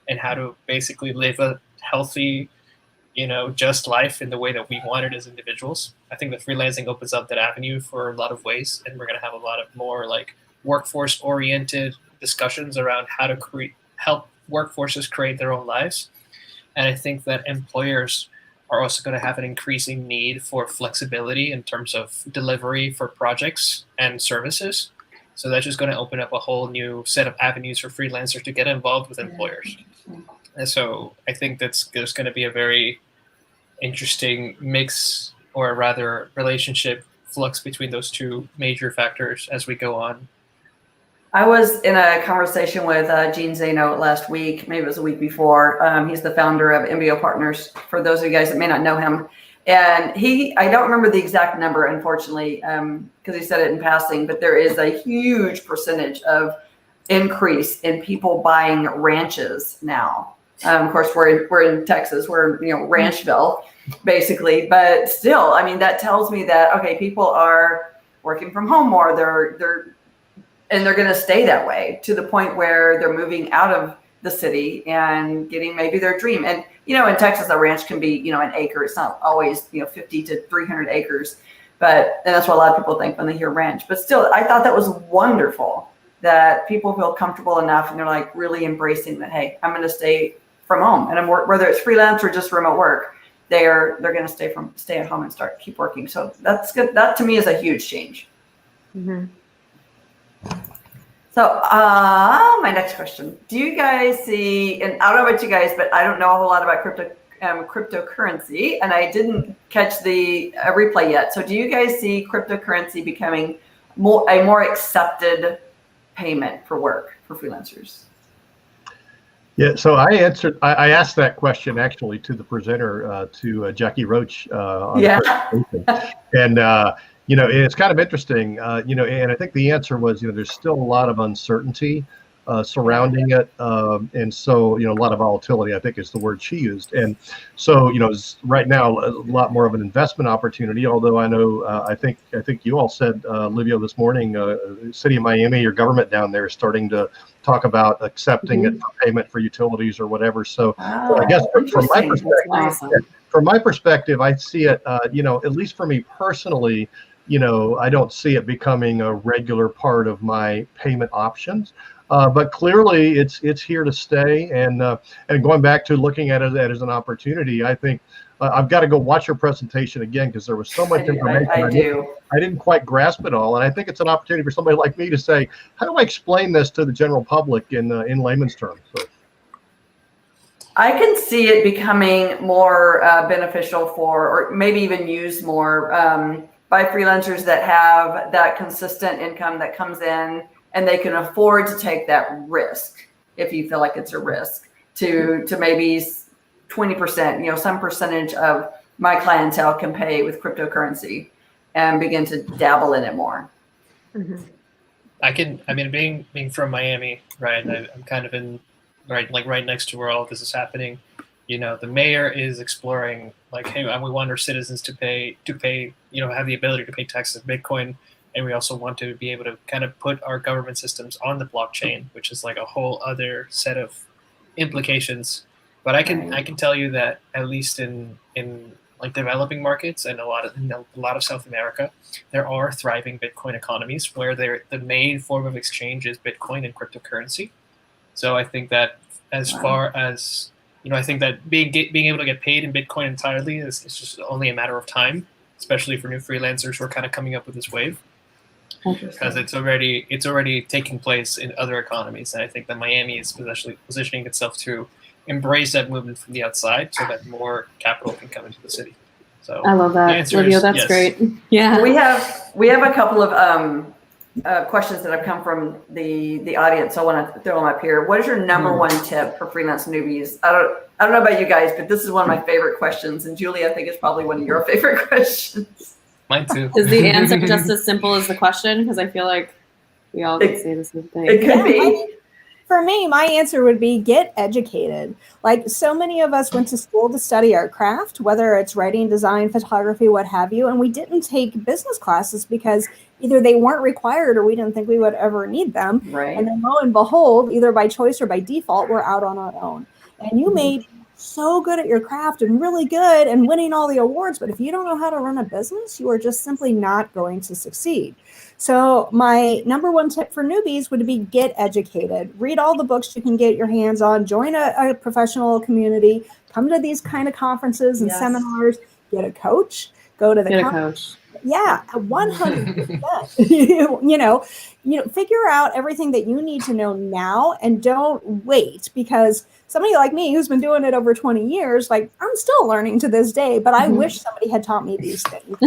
Speaker 6: and how to basically live a healthy, just life in the way that we want it as individuals. I think that freelancing opens up that avenue for a lot of ways, and we're going to have a lot of more like workforce oriented discussions around how to help workforces create their own lives. And I think that employers are also going to have an increasing need for flexibility in terms of delivery for projects and services. So that's just going to open up a whole new set of avenues for freelancers to get involved with employers. And so I think there's going to be a very interesting mix, or rather relationship flux between those two major factors as we go on.
Speaker 1: I was in a conversation with Gene Zano last week, maybe it was a week before. He's the founder of MBO Partners, for those of you guys that may not know him. And I don't remember the exact number, unfortunately, because he said it in passing, but there is a huge percentage of increase in people buying ranches now. Of course, we're in Texas, we're Ranchville, basically, but still, I mean, that tells me that, okay, people are working from home more, and they're going to stay that way to the point where they're moving out of the city and getting maybe their dream. And, in Texas, a ranch can be, an acre. It's not always, 50 to 300 acres. And that's what a lot of people think when they hear ranch. But still, I thought that was wonderful that people feel comfortable enough and they're like really embracing that, hey, I'm going to stay from home. And whether it's freelance or just remote work, they're going to stay at home and keep working. So that's good. That to me is a huge change.
Speaker 5: Mm-hmm.
Speaker 1: So my next question, do you guys see, and I don't know about you guys, but I don't know a whole lot about cryptocurrency, and I didn't catch the replay yet. So do you guys see cryptocurrency becoming a more accepted payment for work for freelancers?
Speaker 3: Yeah, so I asked that question actually to the presenter, to Jackie Roach on the presentation. And it's kind of interesting, and I think the answer was, there's still a lot of uncertainty surrounding it. And so, a lot of volatility, I think is the word she used. And so, right now, a lot more of an investment opportunity, although I know, I think you all said, Livio, this morning, city of Miami, your government down there is starting to talk about accepting it for payment for utilities or whatever. So I guess from my perspective, I see it, at least for me personally, I don't see it becoming a regular part of my payment options. But clearly, it's here to stay. And going back to looking at it as an opportunity, I think I've got to go watch your presentation again because there was so much information. I didn't quite grasp it all, and I think it's an opportunity for somebody like me to say, how do I explain this to the general public in layman's terms? So.
Speaker 1: I can see it becoming more beneficial or maybe even used more by freelancers that have that consistent income that comes in, and they can afford to take that risk, if you feel like it's a risk, to maybe 20%, some percentage of my clientele can pay with cryptocurrency and begin to dabble in it more.
Speaker 5: Mm-hmm.
Speaker 6: Being from Miami, right? I'm kind of right next to where all this is happening. The mayor is exploring hey, we want our citizens to pay, have the ability to pay taxes in Bitcoin. And we also want to be able to kind of put our government systems on the blockchain, which is a whole other set of implications. But I can tell you that at least in developing markets and a lot of South America, there are thriving Bitcoin economies where the main form of exchange is Bitcoin and cryptocurrency. So I think that as far as I think that being able to get paid in Bitcoin entirely is just only a matter of time, especially for new freelancers who are kind of coming up with this wave. because it's already taking place in other economies, and I think that Miami is positioning itself to embrace that movement from the outside, so that more capital can come into the city. So
Speaker 5: I love that, Livio. That's
Speaker 6: yes.
Speaker 5: great. Yeah,
Speaker 1: we have a couple of questions that have come from the audience. So I want to throw them up here. What is your number one tip for freelance newbies? I don't know about you guys, but this is one of my favorite questions, and Julie, I think it's probably one of your favorite questions.
Speaker 6: Mine too.
Speaker 5: Is the answer just as simple as the question? Because I feel like we all could say the same thing.
Speaker 1: It could be.
Speaker 2: For me, my answer would be get educated. Like, so many of us went to school to study our craft, whether it's writing, design, photography, what have you, and we didn't take business classes because either they weren't required or we didn't think we would ever need them.
Speaker 1: Right.
Speaker 2: And then lo and behold, either by choice or by default, we're out on our own. And you may be so good at your craft and really good and winning all the awards, but if you don't know how to run a business, you are just simply not going to succeed. So my number one tip for newbies would be get educated. Read all the books you can get your hands on, join a professional community, come to these kind of conferences and seminars, get a coach, go to the
Speaker 5: coach.
Speaker 2: Yeah, 100%. you know, figure out everything that you need to know now and don't wait, because somebody like me who's been doing it over 20 years, like, I'm still learning to this day, but I wish somebody had taught me these things.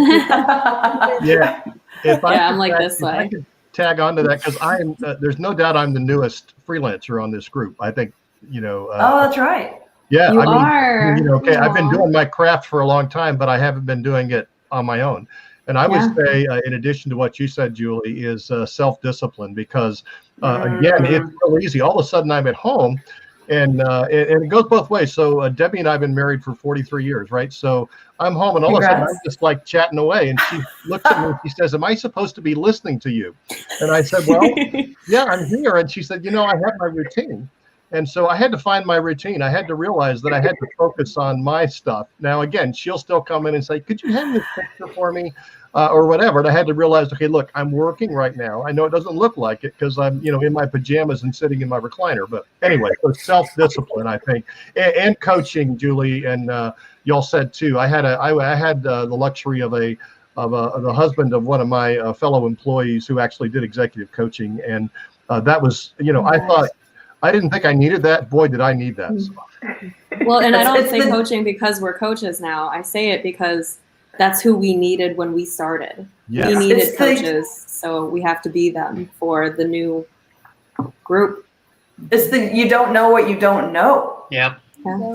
Speaker 3: Yeah.
Speaker 5: I'm like this way.
Speaker 3: I could tag on to that, because I am. There's no doubt I'm the newest freelancer on this group. I think,
Speaker 1: oh, that's right.
Speaker 3: Yeah,
Speaker 5: you are.
Speaker 3: Okay, I've been doing my craft for a long time, but I haven't been doing it on my own. And I would say, in addition to what you said, Julie, is self-discipline, because again, it's real easy. All of a sudden, I'm at home. And it goes both ways. So Debbie and I have been married for 43 years, right? So I'm home, and all of a sudden I'm just like chatting away. And she looks at me and she says, "Am I supposed to be listening to you?" And I said, "Well, yeah, I'm here." And she said, "I have my routine." And so I had to find my routine. I had to realize that I had to focus on my stuff. Now, again, she'll still come in and say, "Could you hang this picture for me?" Or whatever. And I had to realize, okay, look, I'm working right now. I know it doesn't look like it because I'm, in my pajamas and sitting in my recliner. But anyway, so self-discipline, I think, and coaching, Julie, and y'all said too. I had the luxury of the husband of one of my fellow employees who actually did executive coaching, and that was, I didn't think I needed that. Boy, did I need that. So.
Speaker 5: Well, and I don't say coaching because we're coaches now. I say it because that's who we needed when we started. Yes. We needed coaches, so we have to be them for the new group.
Speaker 1: It's you don't know what you don't know.
Speaker 6: Yeah.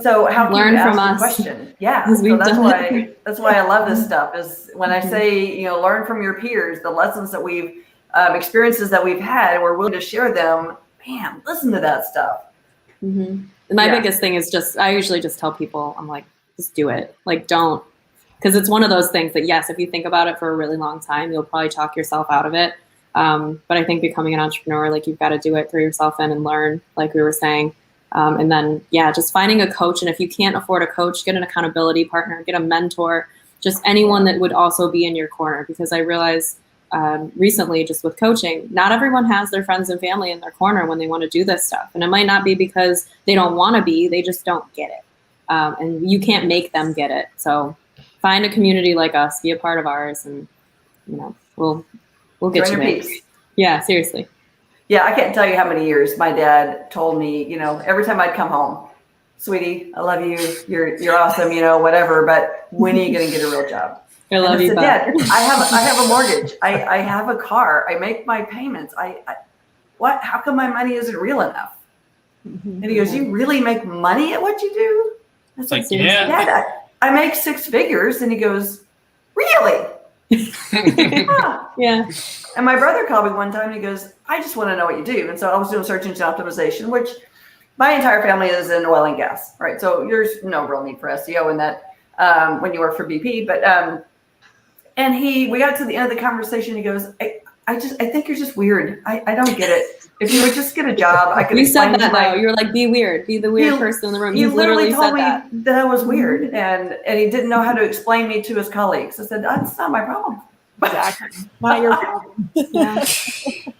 Speaker 1: So how can
Speaker 5: learn
Speaker 1: you ask
Speaker 5: from us?
Speaker 1: The question? Yeah. So that's why I love this stuff. Is when I say learn from your peers, the lessons that we've experiences that we've had, and we're willing to share them. Man, listen to that stuff.
Speaker 5: My biggest thing is I usually just tell people, I'm like, just do it. Like, don't. Because it's one of those things that, yes, if you think about it for a really long time, you'll probably talk yourself out of it. But I think becoming an entrepreneur, like, you've got to do it, throw yourself in and learn, like we were saying. And then, just finding a coach. And if you can't afford a coach, get an accountability partner, get a mentor, just anyone that would also be in your corner. Because I realized recently, just with coaching, not everyone has their friends and family in their corner when they want to do this stuff. And it might not be because they don't want to be, they just don't get it. And you can't make them get it. So find a community like us, be a part of ours, and we'll get you there. Yeah, seriously.
Speaker 1: Yeah, I can't tell you how many years my dad told me, every time I'd come home, "Sweetie, I love you. You're awesome, whatever, but when are you going to get a real job?"
Speaker 5: I love you,
Speaker 1: Dad, I have a mortgage. I have a car. I make my payments. What? How come my money isn't real enough? And he goes, "You really make money at what you do?" I said,
Speaker 6: "Yeah,
Speaker 1: Dad, I make 6 figures." And he goes, "Really?"
Speaker 5: Yeah.
Speaker 1: And my brother called me one time and he goes, "I just want to know what you do." And so I was doing search engine optimization, which my entire family is in oil and gas, right? So there's no real need for SEO in that when you work for BP. But and we got to the end of the conversation. He goes, I think you're just weird. I don't get it. If you would just get a job, I could."
Speaker 5: You said that though. You were like, "Be weird. Be the weird person in the room."
Speaker 1: He literally told me
Speaker 5: that
Speaker 1: I was weird, and he didn't know how to explain me to his colleagues. I said, "That's not my problem."
Speaker 2: Exactly. Not your problem.
Speaker 5: Yeah.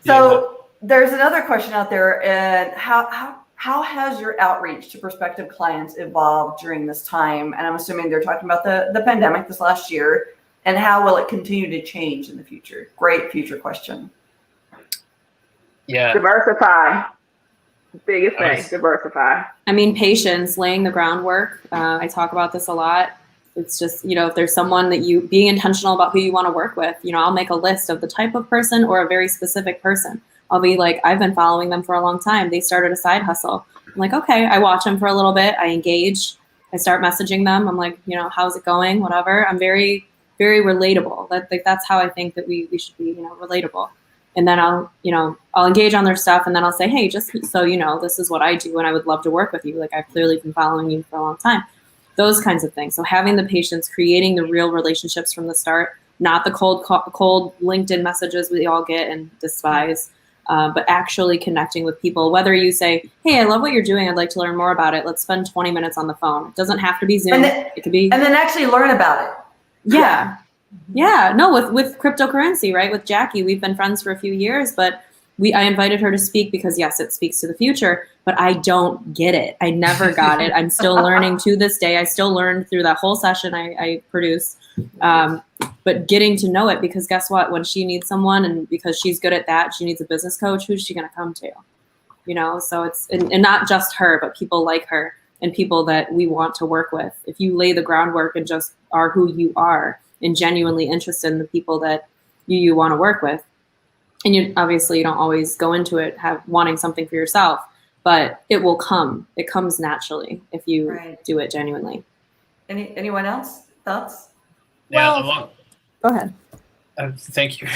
Speaker 1: So there's another question out there, and how has your outreach to prospective clients evolved during this time? And I'm assuming they're talking about the pandemic this last year. and how will it continue to change in the future? Great future question.
Speaker 6: Yeah.
Speaker 4: Diversify. Biggest thing, diversify.
Speaker 5: I mean, patience, laying the groundwork. I talk about this a lot. It's just, if there's someone that being intentional about who you want to work with, I'll make a list of the type of person or a very specific person. I'll be like, I've been following them for a long time. They started a side hustle. I'm like, okay, I watch them for a little bit. I engage. I start messaging them. I'm like, how's it going? Whatever. I'm very, very relatable. That's how I think that we should be, relatable. And then I'll engage on their stuff, and then I'll say, hey, just so you know, this is what I do, and I would love to work with you. Like, I've clearly been following you for a long time. Those kinds of things. So having the patience, creating the real relationships from the start, not the cold LinkedIn messages we all get and despise, but actually connecting with people. Whether you say, hey, I love what you're doing. I'd like to learn more about it. Let's spend 20 minutes on the phone. It doesn't have to be Zoom. It could be.
Speaker 1: And then actually learn about it.
Speaker 5: Yeah. Yeah, no, with cryptocurrency, right? With Jackie, we've been friends for a few years, but I invited her to speak because yes, it speaks to the future, but I don't get it. I never got it. I'm still learning to this day. I still learned through that whole session I produced, but getting to know it, because guess what? When she needs someone, and because she's good at that, she needs a business coach, who's she going to come to? So it's, and not just her, but people like her and people that we want to work with. If you lay the groundwork and just are who you are, and genuinely interested in the people that you want to work with. And you don't always go into it wanting something for yourself, but it will come. It comes naturally if you do it genuinely.
Speaker 1: Anyone else? Thoughts?
Speaker 6: Yeah,
Speaker 2: go ahead.
Speaker 6: Thank you.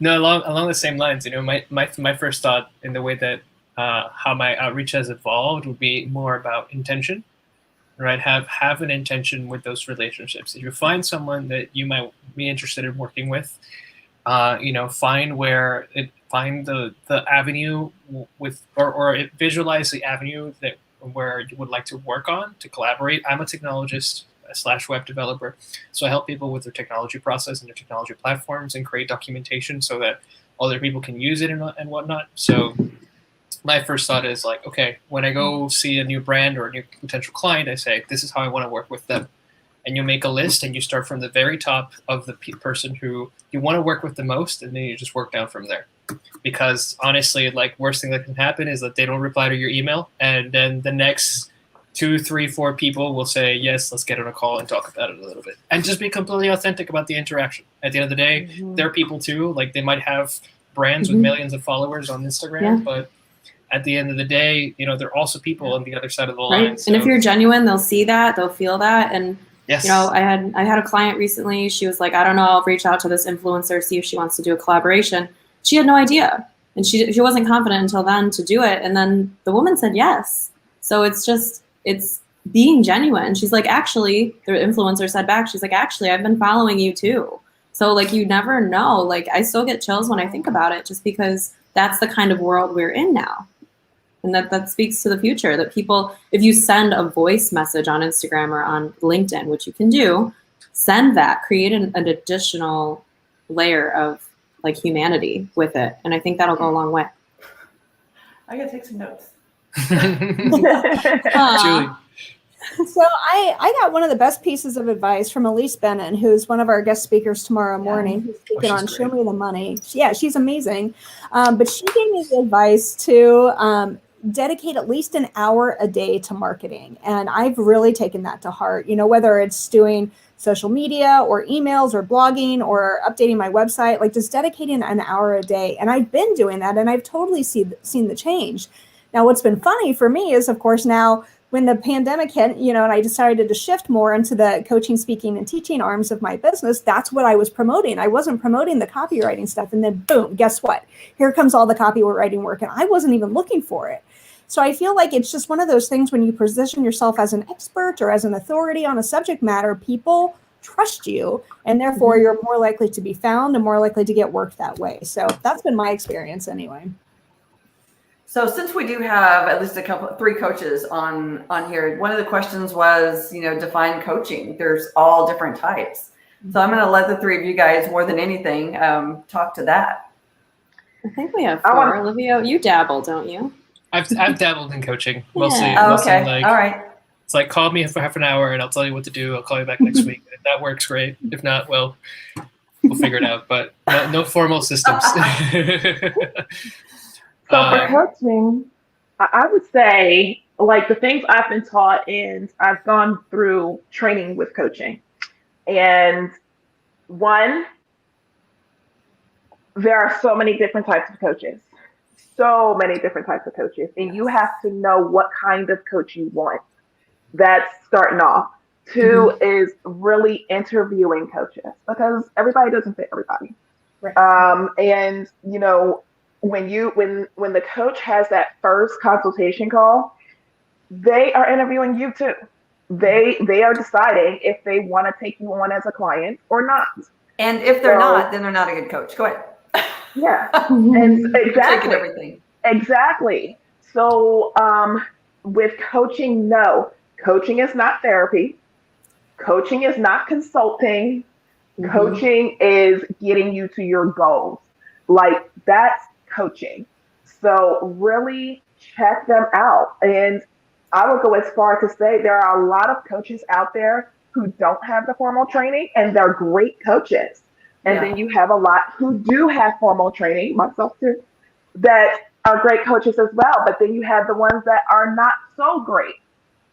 Speaker 6: No, along the same lines, my first thought in the way that how my outreach has evolved would be more about intention. Right, have an intention with those relationships. If you find someone that you might be interested in working with, find the avenue with, or visualize the avenue where you would like to work on to collaborate. I'm a technologist / web developer, so I help people with their technology process and their technology platforms and create documentation so that other people can use it and whatnot. So my first thought is like, okay, when I go see a new brand or a new potential client, I say, this is how I want to work with them. And you make a list and you start from the very top of the person who you want to work with the most, and then you just work down from there. Because honestly, like, worst thing that can happen is that they don't reply to your email, and then the next 2, 3, 4 people will say, yes, let's get on a call and talk about it a little bit. And just be completely authentic about the interaction. At the end of the day, they're people too. Like, they might have brands with millions of followers on Instagram, but at the end of the day, they're also people on the other side of the line.
Speaker 5: Right. So. And if you're genuine, they'll see that, they'll feel that. And
Speaker 6: yes.
Speaker 5: I had a client recently. She was like, I don't know, I'll reach out to this influencer, see if she wants to do a collaboration. She had no idea. And she wasn't confident until then to do it. And then the woman said yes. So it's being genuine. She's like, actually, the influencer said back, she's like, actually, I've been following you too. So like, you never know. Like, I still get chills when I think about it, just because that's the kind of world we're in now. And that speaks to the future, that people, if you send a voice message on Instagram or on LinkedIn, which you can do, send that, create an additional layer of like humanity with it. And I think that'll go a long way.
Speaker 1: I gotta take some notes.
Speaker 6: Julie.
Speaker 2: So I got one of the best pieces of advice from Elise Bennon, who's one of our guest speakers tomorrow morning, who's speaking on Show Me the Money. Yeah, she's amazing. But she gave me the advice to dedicate at least an hour a day to marketing. And I've really taken that to heart, whether it's doing social media or emails or blogging or updating my website, like just dedicating an hour a day. And I've been doing that, and I've totally seen the change. Now, what's been funny for me is, of course, now when the pandemic hit, and I decided to shift more into the coaching, speaking, and teaching arms of my business, that's what I was promoting. I wasn't promoting the copywriting stuff. And then boom, guess what? Here comes all the copywriting work. And I wasn't even looking for it. So I feel like it's just one of those things when you position yourself as an expert or as an authority on a subject matter, people trust you, and therefore you're more likely to be found and more likely to get work that way. So that's been my experience anyway.
Speaker 1: So since we do have at least 3 coaches on here, one of the questions was, define coaching. There's all different types. So I'm going to let the 3 of you guys, more than anything, talk to that.
Speaker 5: I think we have 4. Olivia, you dabble, don't you?
Speaker 6: I've dabbled in coaching mostly.
Speaker 1: Oh, okay.
Speaker 6: Like,
Speaker 1: all right.
Speaker 6: It's like, call me for half an hour and I'll tell you what to do. I'll call you back next week. If that works, great. If not, well, we'll figure it out. But no formal systems.
Speaker 4: So for coaching, I would say, like, the things I've been taught, and I've gone through training with coaching. And one, there are so many different types of coaches. So many different types of coaches. And you have to know what kind of coach you want. That's starting off. Two is really interviewing coaches, because everybody doesn't fit everybody.
Speaker 2: Right.
Speaker 4: And you know, when the coach has that first consultation call, they are interviewing you too. They are deciding if they want to take you on as a client or not.
Speaker 1: And if they're not, then they're not a good coach. Go ahead.
Speaker 4: Yeah. And
Speaker 1: Taking everything.
Speaker 4: Exactly. So with coaching, no. Coaching is not therapy. Coaching is not consulting. Coaching is getting you to your goals. Like, that's coaching. So really check them out. And I would go as far to say there are a lot of coaches out there who don't have the formal training, and they're great coaches. And then you have a lot who do have formal training, myself too, that are great coaches as well. But then you have the ones that are not so great.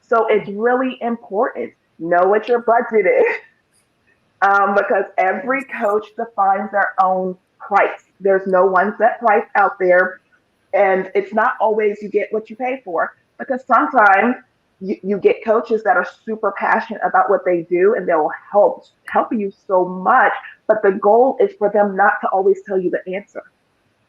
Speaker 4: So it's really important. Know what your budget is. Because every coach defines their own price. There's no one set price out there. And it's not always you get what you pay for. Because sometimes you get coaches that are super passionate about what they do, and they will help you so much. But the goal is for them not to always tell you the answer.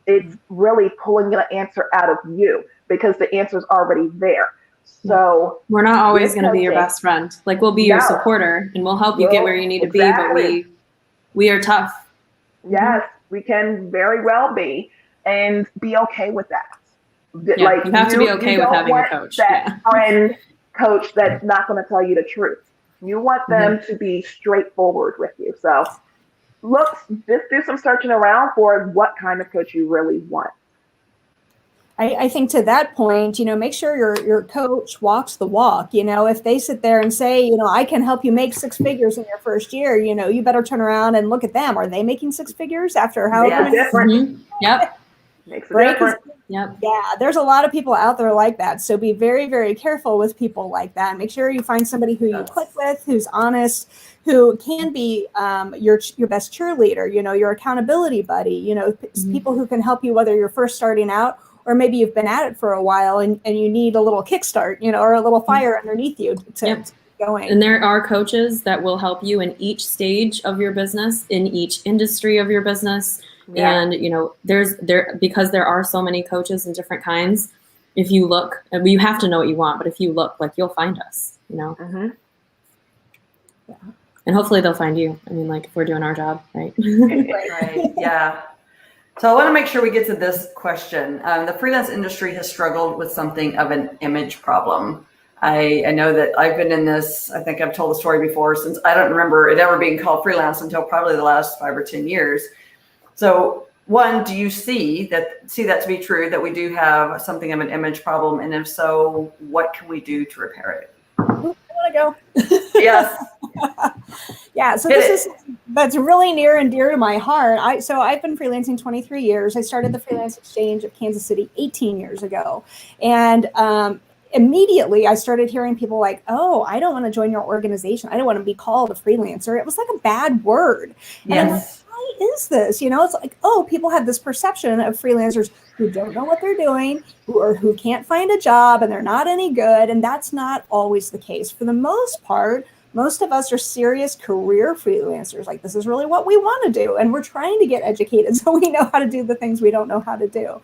Speaker 4: It's really pulling the answer out of you, because the answer is already there. So
Speaker 5: we're not always going to be your best friend. Like, we'll be your supporter, and we'll help you get where you need to be. But we are tough.
Speaker 4: Yes, we can very well be, and be okay with that.
Speaker 5: Yeah,
Speaker 4: like,
Speaker 5: you have to be okay with having a coach.
Speaker 4: That friend coach that's not going to tell you the truth. You want them to be straightforward with you. So just do some searching around for what kind of coach you really want.
Speaker 2: I think to that point, make sure your coach walks the walk. If they sit there and say, I can help you make 6 figures in your first year, you better turn around and look at them. Are they making 6 figures after however many?
Speaker 4: Different.
Speaker 5: Yep.
Speaker 4: Makes a difference.
Speaker 5: Yep.
Speaker 2: Yeah, there's a lot of people out there like that. So be very, very careful with people like that. Make sure you find somebody who you click with, who's honest, who can be your best cheerleader, your accountability buddy, people who can help you, whether you're first starting out or maybe you've been at it for a while and you need a little kickstart, or a little fire underneath you to get going.
Speaker 5: And there are coaches that will help you in each stage of your business, in each industry of your business. Yeah. And, because there are so many coaches and different kinds, if you look, you have to know what you want, but if you look, like, you'll find us, Yeah. And hopefully they'll find you. I mean, like, if we're doing our job, right?
Speaker 1: Right. Yeah. So I want to make sure we get to this question. The freelance industry has struggled with something of an image problem. I know that I've been in this, I think I've told the story before, since I don't remember it ever being called freelance until probably the last 5 or 10 years. So one, do you see that to be true, that we do have something of an image problem? And if so, what can we do to repair it?
Speaker 2: I want to go.
Speaker 1: Yes.
Speaker 2: Yeah. So that's really near and dear to my heart. I've been freelancing 23 years. I started the Freelance Exchange of Kansas City 18 years ago. And immediately I started hearing people like, oh, I don't want to join your organization. I don't want to be called a freelancer. It was like a bad word.
Speaker 1: Yes.
Speaker 2: Why is this? It's like, oh, people have this perception of freelancers who don't know what they're doing, who can't find a job, and they're not any good. And that's not always the case. For the most part, most of us are serious career freelancers. Like, this is really what we want to do. And we're trying to get educated so we know how to do the things we don't know how to do.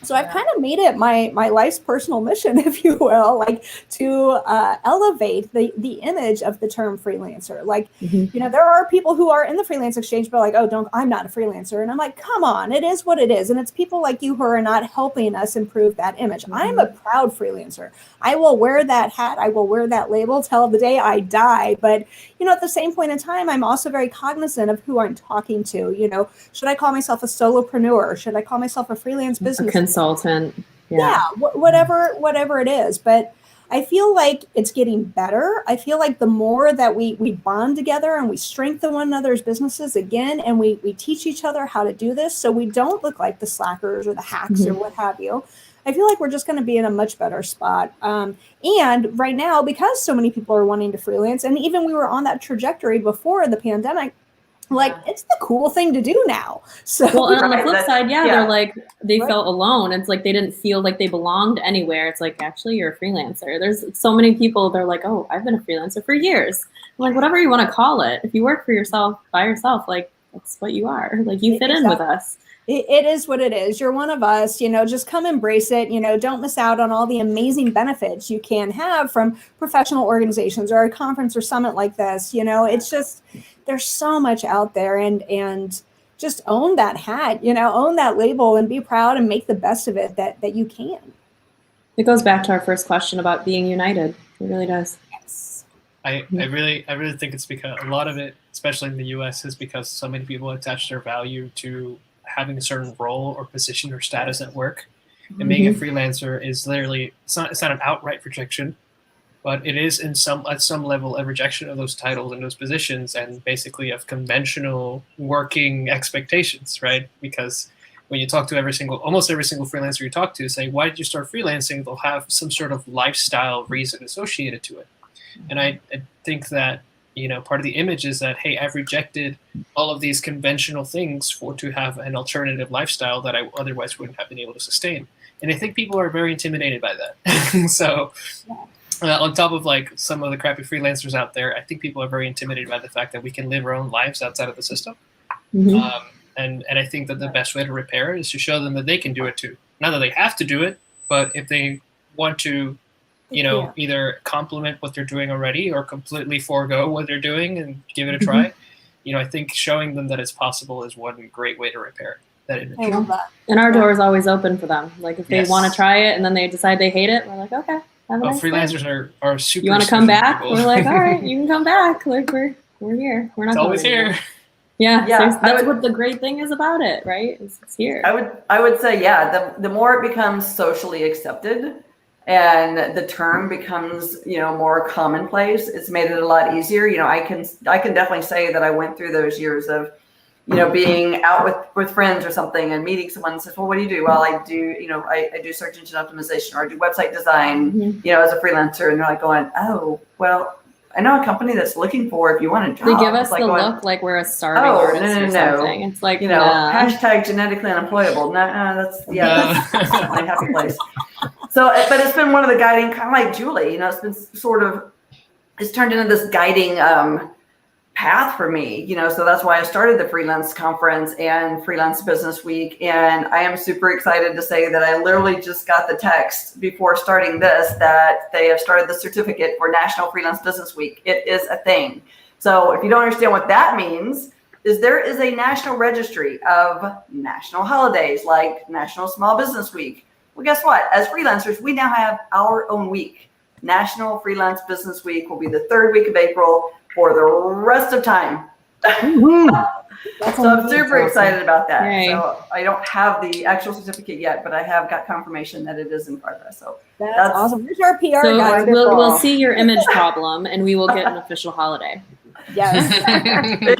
Speaker 2: So I've kind of made it my life's personal mission, if you will, like, to elevate the image of the term freelancer. Like, there are people who are in the Freelance Exchange, but like, oh, I'm not a freelancer. And I'm like, come on, it is what it is. And it's people like you who are not helping us improve that image. I'm a proud freelancer. I will wear that hat. I will wear that label till the day I die. But, at the same point in time, I'm also very cognizant of who I'm talking to. Should I call myself a solopreneur? Should I call myself a freelance business
Speaker 5: consultant?
Speaker 2: Yeah, whatever it is. But I feel like it's getting better. I feel like the more that we bond together and we strengthen one another's businesses again, and we teach each other how to do this so we don't look like the slackers or the hacks or what have you, I feel like we're just going to be in a much better spot. And right now, because so many people are wanting to freelance, and even we were on that trajectory before the pandemic, like it's the cool thing to do now. So
Speaker 5: well, and on the flip side, they're like, they
Speaker 2: Right.
Speaker 5: felt alone. It's like they didn't feel like they belonged anywhere. It's like, actually, you're a freelancer. There's so many people, they're like, oh, I've been a freelancer for years. I'm like, whatever you want to call it. If you work for yourself, by yourself, like that's what you are. Like you fit in with us.
Speaker 2: It is what it is. You're one of us, just come embrace it. Don't miss out on all the amazing benefits you can have from professional organizations or a conference or summit like this. It's just, there's so much out there, and just own that hat, own that label and be proud and make the best of it that you can.
Speaker 5: It goes back to our first question about being united. It really does.
Speaker 2: Yes.
Speaker 6: I really think it's because a lot of it, especially in the US, is because so many people attach their value to having a certain role or position or status at work. And being a freelancer is literally, it's not an outright rejection, but it is at some level a rejection of those titles and those positions, and basically of conventional working expectations, right? Because when you talk to almost every single freelancer you talk to, saying, why did you start freelancing? They'll have some sort of lifestyle reason associated to it. And I think that, part of the image is that, hey, I've rejected all of these conventional things to have an alternative lifestyle that I otherwise wouldn't have been able to sustain. And I think people are very intimidated by that. So on top of like some of the crappy freelancers out there, I think people are very intimidated by the fact that we can live our own lives outside of the system. And I think that the best way to repair it is to show them that they can do it too. Not that they have to do it, but if they want to, either complement what they're doing already or completely forego what they're doing and give it a try. I think showing them that it's possible is one great way to repair that image.
Speaker 2: I love that.
Speaker 5: And our door is always open for them. Like if they want to try it and then they decide they hate it, we're like, okay.
Speaker 6: Freelancers are super.
Speaker 5: You want to come back?
Speaker 6: People.
Speaker 5: We're like, all right, you can come back. Like we're here. We're not
Speaker 6: always here.
Speaker 5: Yeah, that's what the great thing is about it, right? It's here.
Speaker 1: I would say, the more it becomes socially accepted and the term becomes, more commonplace, it's made it a lot easier. I can definitely say that I went through those years of, being out with friends or something and meeting someone and says, well, what do you do? Well, I do, I do search engine optimization, or I do website design, as a freelancer. And they're like going, oh, well, I know a company that's looking for, if you want a job.
Speaker 5: They give us
Speaker 1: like
Speaker 5: the look like we're a starving artist or something. It's like,
Speaker 1: hashtag genetically unemployable. That's certainly a happy place. So, but it's been one of the guiding, kind of like Julie, it's been it's turned into this guiding path for me, so that's why I started the Freelance Conference and Freelance Business Week. And I am super excited to say that I literally just got the text before starting this that they have started the certificate for National Freelance Business Week. It is a thing. So if you don't understand what that means, there is a national registry of national holidays like National Small Business Week. Well, guess what? As freelancers, we now have our own week. National Freelance Business Week will be the third week of April for the rest of time. So I'm super excited about that.
Speaker 5: Yay.
Speaker 1: So I don't have the actual certificate yet, but I have got confirmation that it is in progress. So
Speaker 2: that's awesome. Where's our PR
Speaker 5: so
Speaker 2: guy?
Speaker 5: we'll see your image problem and we will get an official holiday.
Speaker 2: Yes.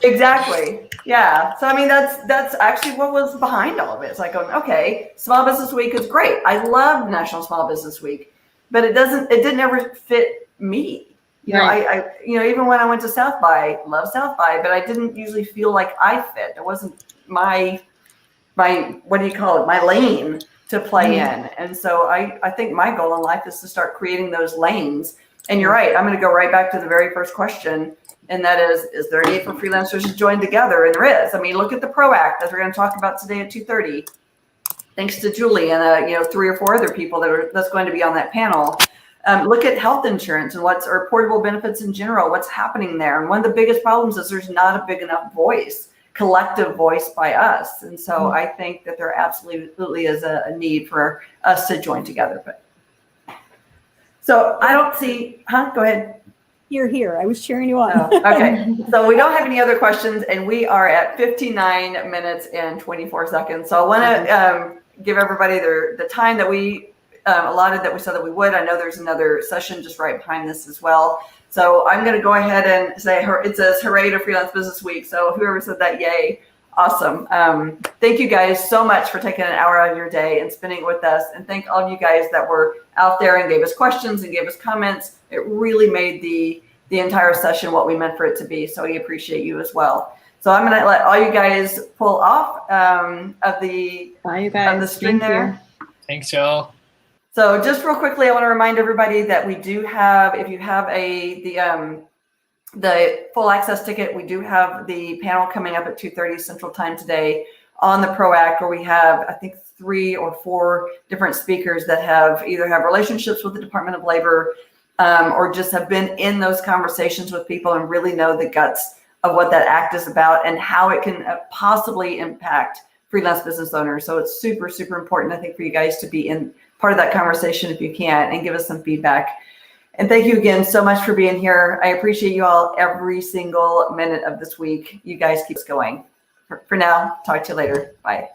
Speaker 1: Exactly. Yeah. So I mean, that's actually what was behind all of it. It's like, okay, Small Business Week is great. I love National Small Business Week, but it didn't ever fit me. I even when I went to South by, love South by, but I didn't usually feel like I fit. It wasn't my what do you call it? My lane to play in. And so I think my goal in life is to start creating those lanes. And you're right. I'm going to go right back to the very first question. And that is there a need for freelancers to join together? And there is. I mean, look at the PRO Act, as we're going to talk about today at 2:30. Thanks to Julie and 3 or 4 other people that's going to be on that panel. Look at health insurance and or portable benefits in general, what's happening there. And one of the biggest problems is there's not a big enough collective voice by us. And so I think that there absolutely is a need for us to join together. So I don't see, go ahead.
Speaker 2: You're here. I was cheering you on.
Speaker 1: Okay. So we don't have any other questions, and we are at 59 minutes and 24 seconds. So I want to give everybody the time that we allotted that we said that we would. I know there's another session just right behind this as well. So I'm going to go ahead and say, it says hooray to Freelance Business Week. So whoever said that, yay. Awesome. Thank you guys so much for taking an hour out of your day and spending it with us. And thank all of you guys that were out there and gave us questions and gave us comments. It really made the entire session what we meant for it to be. So we appreciate you as well. So I'm going to let all you guys pull off of the screen there.
Speaker 6: Thanks, y'all.
Speaker 1: So just real quickly, I want to remind everybody that we do have, if you have the full access ticket, we do have the panel coming up at 2:30 Central Time today on the PRO Act, where we have, I think, 3 or 4 different speakers that either have relationships with the Department of Labor or just have been in those conversations with people and really know the guts of what that act is about and how it can possibly impact freelance business owners. So it's super, super important, I think, for you guys to be in part of that conversation if you can and give us some feedback. And thank you again so much for being here. I appreciate you all every single minute of this week. You guys keep us going. For now, talk to you later. Bye.